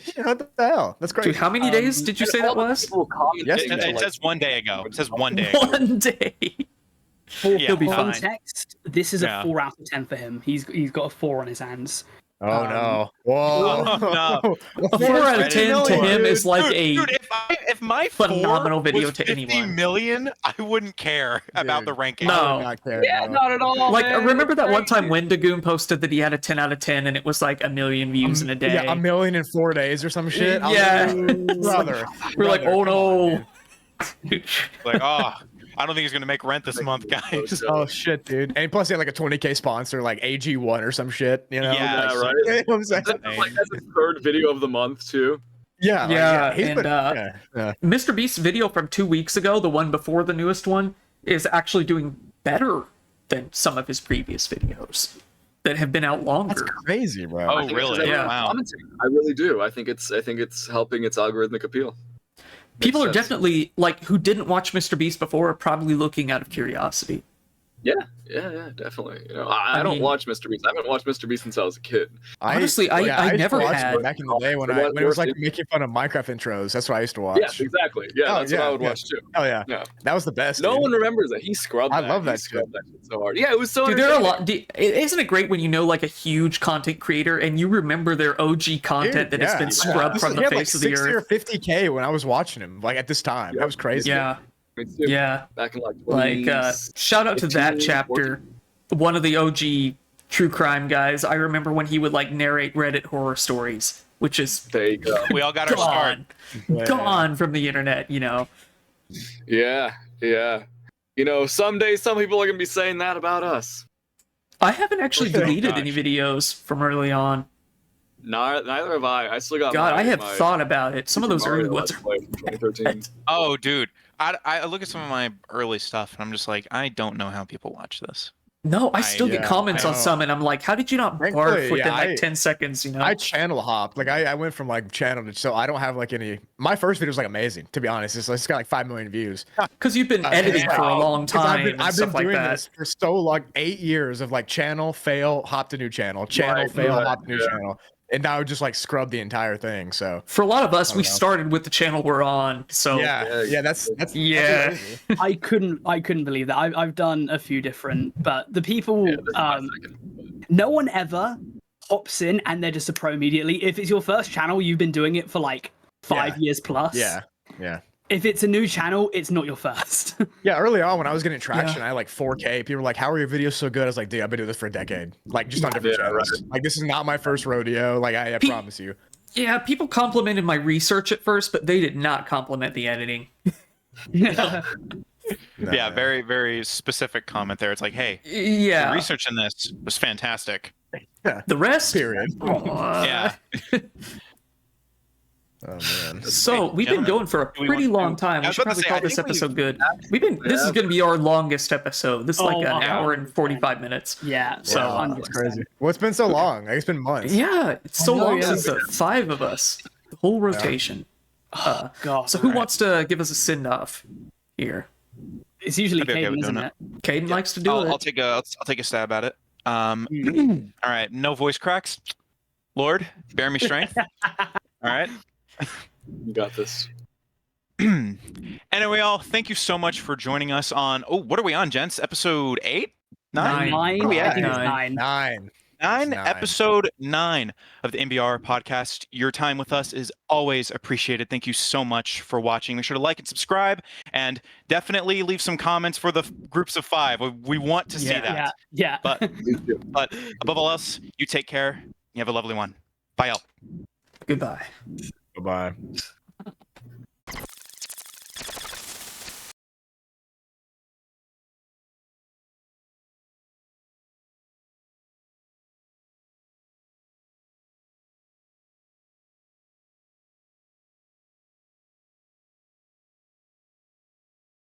hell? That's crazy. Dude, how many days did you say that was? Yes, it says 1 day ago. It says 1 day ago. 1 day. He'll be fine. Context, this is a 4 out of 10 for him. He's got a 4 on his hands. Oh no! Whoa! Oh, no. A 4 out of 10 to him is like Dude, if my phenomenal video was to 50 anyone. million, I wouldn't care about the ranking. No. I would not care, Yeah, bro. not at all. Like, man. remember that one time Crazy. Wendigoon posted that he had a 10 out of 10 and it was like 1 million views in a day? Yeah, 1 million in 4 days or some shit. I was Yeah. like, brother. We're like, brother, oh come on, no. dude. Like, oh, I don't think he's gonna make rent this month, guys. Oh shit, dude. And plus, he had like a 20K sponsor, like AG1 or some shit. You know? Yeah, like, right. You know what I'm saying? Like that's his 3rd video of the month too. Yeah, like, Yeah, he's and, been- yeah. MrBeast's video from 2 weeks ago, the one before the newest one, is actually doing better than some of his previous videos that have been out longer. That's crazy, bro. Oh, I think it's really? just Yeah. everyone commenting. I really do. I think it's helping its algorithmic appeal. People are Makes sense. definitely, like, who didn't watch MrBeast before are probably looking out of curiosity. Yeah, definitely. You know, I don't mean- watch MrBeast. I haven't watched MrBeast since I was a kid. Honestly, I used to never watch had- it back in the day when it was like making fun of Minecraft intros. That's what I used to watch. Yeah, exactly. Yeah, Oh, that's what I would yeah. watch too. Oh yeah, Yeah. that was the best. No dude. one remembers that he scrubbed. I that. love He that scrubbed that shit so hard. Yeah, it was so. Dude, there are a entertaining. lot. Isn't it great when you know like a huge content creator and you remember their OG content Dude, that has yeah. been scrubbed This from is- the he had, face like of the 60 or earth? 50K when I was watching him. Like at this time, that was crazy. Yeah, Me too. yeah. Back in like Shout out to that 15, chapter. One of the OG true crime guys. I remember when he would like narrate Reddit horror stories, which is There you go. We all got our start. gone from the internet. You know. Yeah. You know, someday some people are gonna be saying that about us. I haven't actually Oh, deleted gosh. any videos from early on. Neither have I. I still got. God, my, I have my thought about it. Some of those Super early Mario ones Let's are Play from 2013. Oh, dude. I look at some of my early stuff, and I'm just like, I don't know how people watch this. No, I still get yeah, comments I on know. some, and I'm like, how did you not barf Thankfully, within yeah, like 10 seconds, you know? I channel hop. Like I went from like channel to, so I don't have like any. My first video was like amazing, to be honest. It's got like 5 million views. Because you've been editing yeah. for a long 'Cause time I've been and stuff like doing that. this for so long, 8 years of like channel, fail, hop to new channel, channel, Right, fail, right, hop to new yeah. channel. And now I would just like scrub the entire thing. So For a lot of us, I we don't know. started with the channel we're on, so yeah, that's Yeah. crazy. I couldn't believe that. I've done a few different, but the people, Yeah, this is my second. no one ever hops in and they're just a pro immediately. If it's your first channel, you've been doing it for like 5 years plus. Yeah. If it's a new channel, it's not your first. Yeah, early on when I was getting traction, I had like 4K. People were like, "How are your videos so good?" I was like, "Dude, I've been doing this for a decade. Like, just on different Yeah, channels. Like, this is not my first rodeo. Like, I promise you." yeah, people complimented my research at first, but they did not compliment the editing. No, Yeah, very, very specific comment there. It's like, hey, the Yeah, research in this was fantastic. the rest. period. Yeah. Oh man. So we've been Gentlemen, going for a do we pretty want long to- time. I We was should about to probably say, call I this think episode we've- good. This is going to be our longest episode. This is like an wow. hour and 45 minutes. Yeah, So, Wow, that's crazy. Well, it's been so long. Like, it's been months. Yeah, it's so know, long yeah. since the 5 of us, the whole rotation. God. So who wants to give us a send off here? It's usually I'd be okay Caden, with isn't doing it? Caden likes to do I'll it. take a stab at it. All right, no voice cracks. Lord, bear me strength. All right. You got this. Anyway, all, thank you so much for joining us on. Oh, what are we on, gents? Episode 8? 9? Nine. Where are we I at? think it's 9. 9. 9. 9, episode 9 of the MBR podcast. Your time with us is always appreciated. Thank you so much for watching. Make sure to like and subscribe, and definitely leave some comments for the groups of 5. We want to see that. Yeah. But above all else, you take care. You have a lovely one. Bye, all. Goodbye. Bye-bye.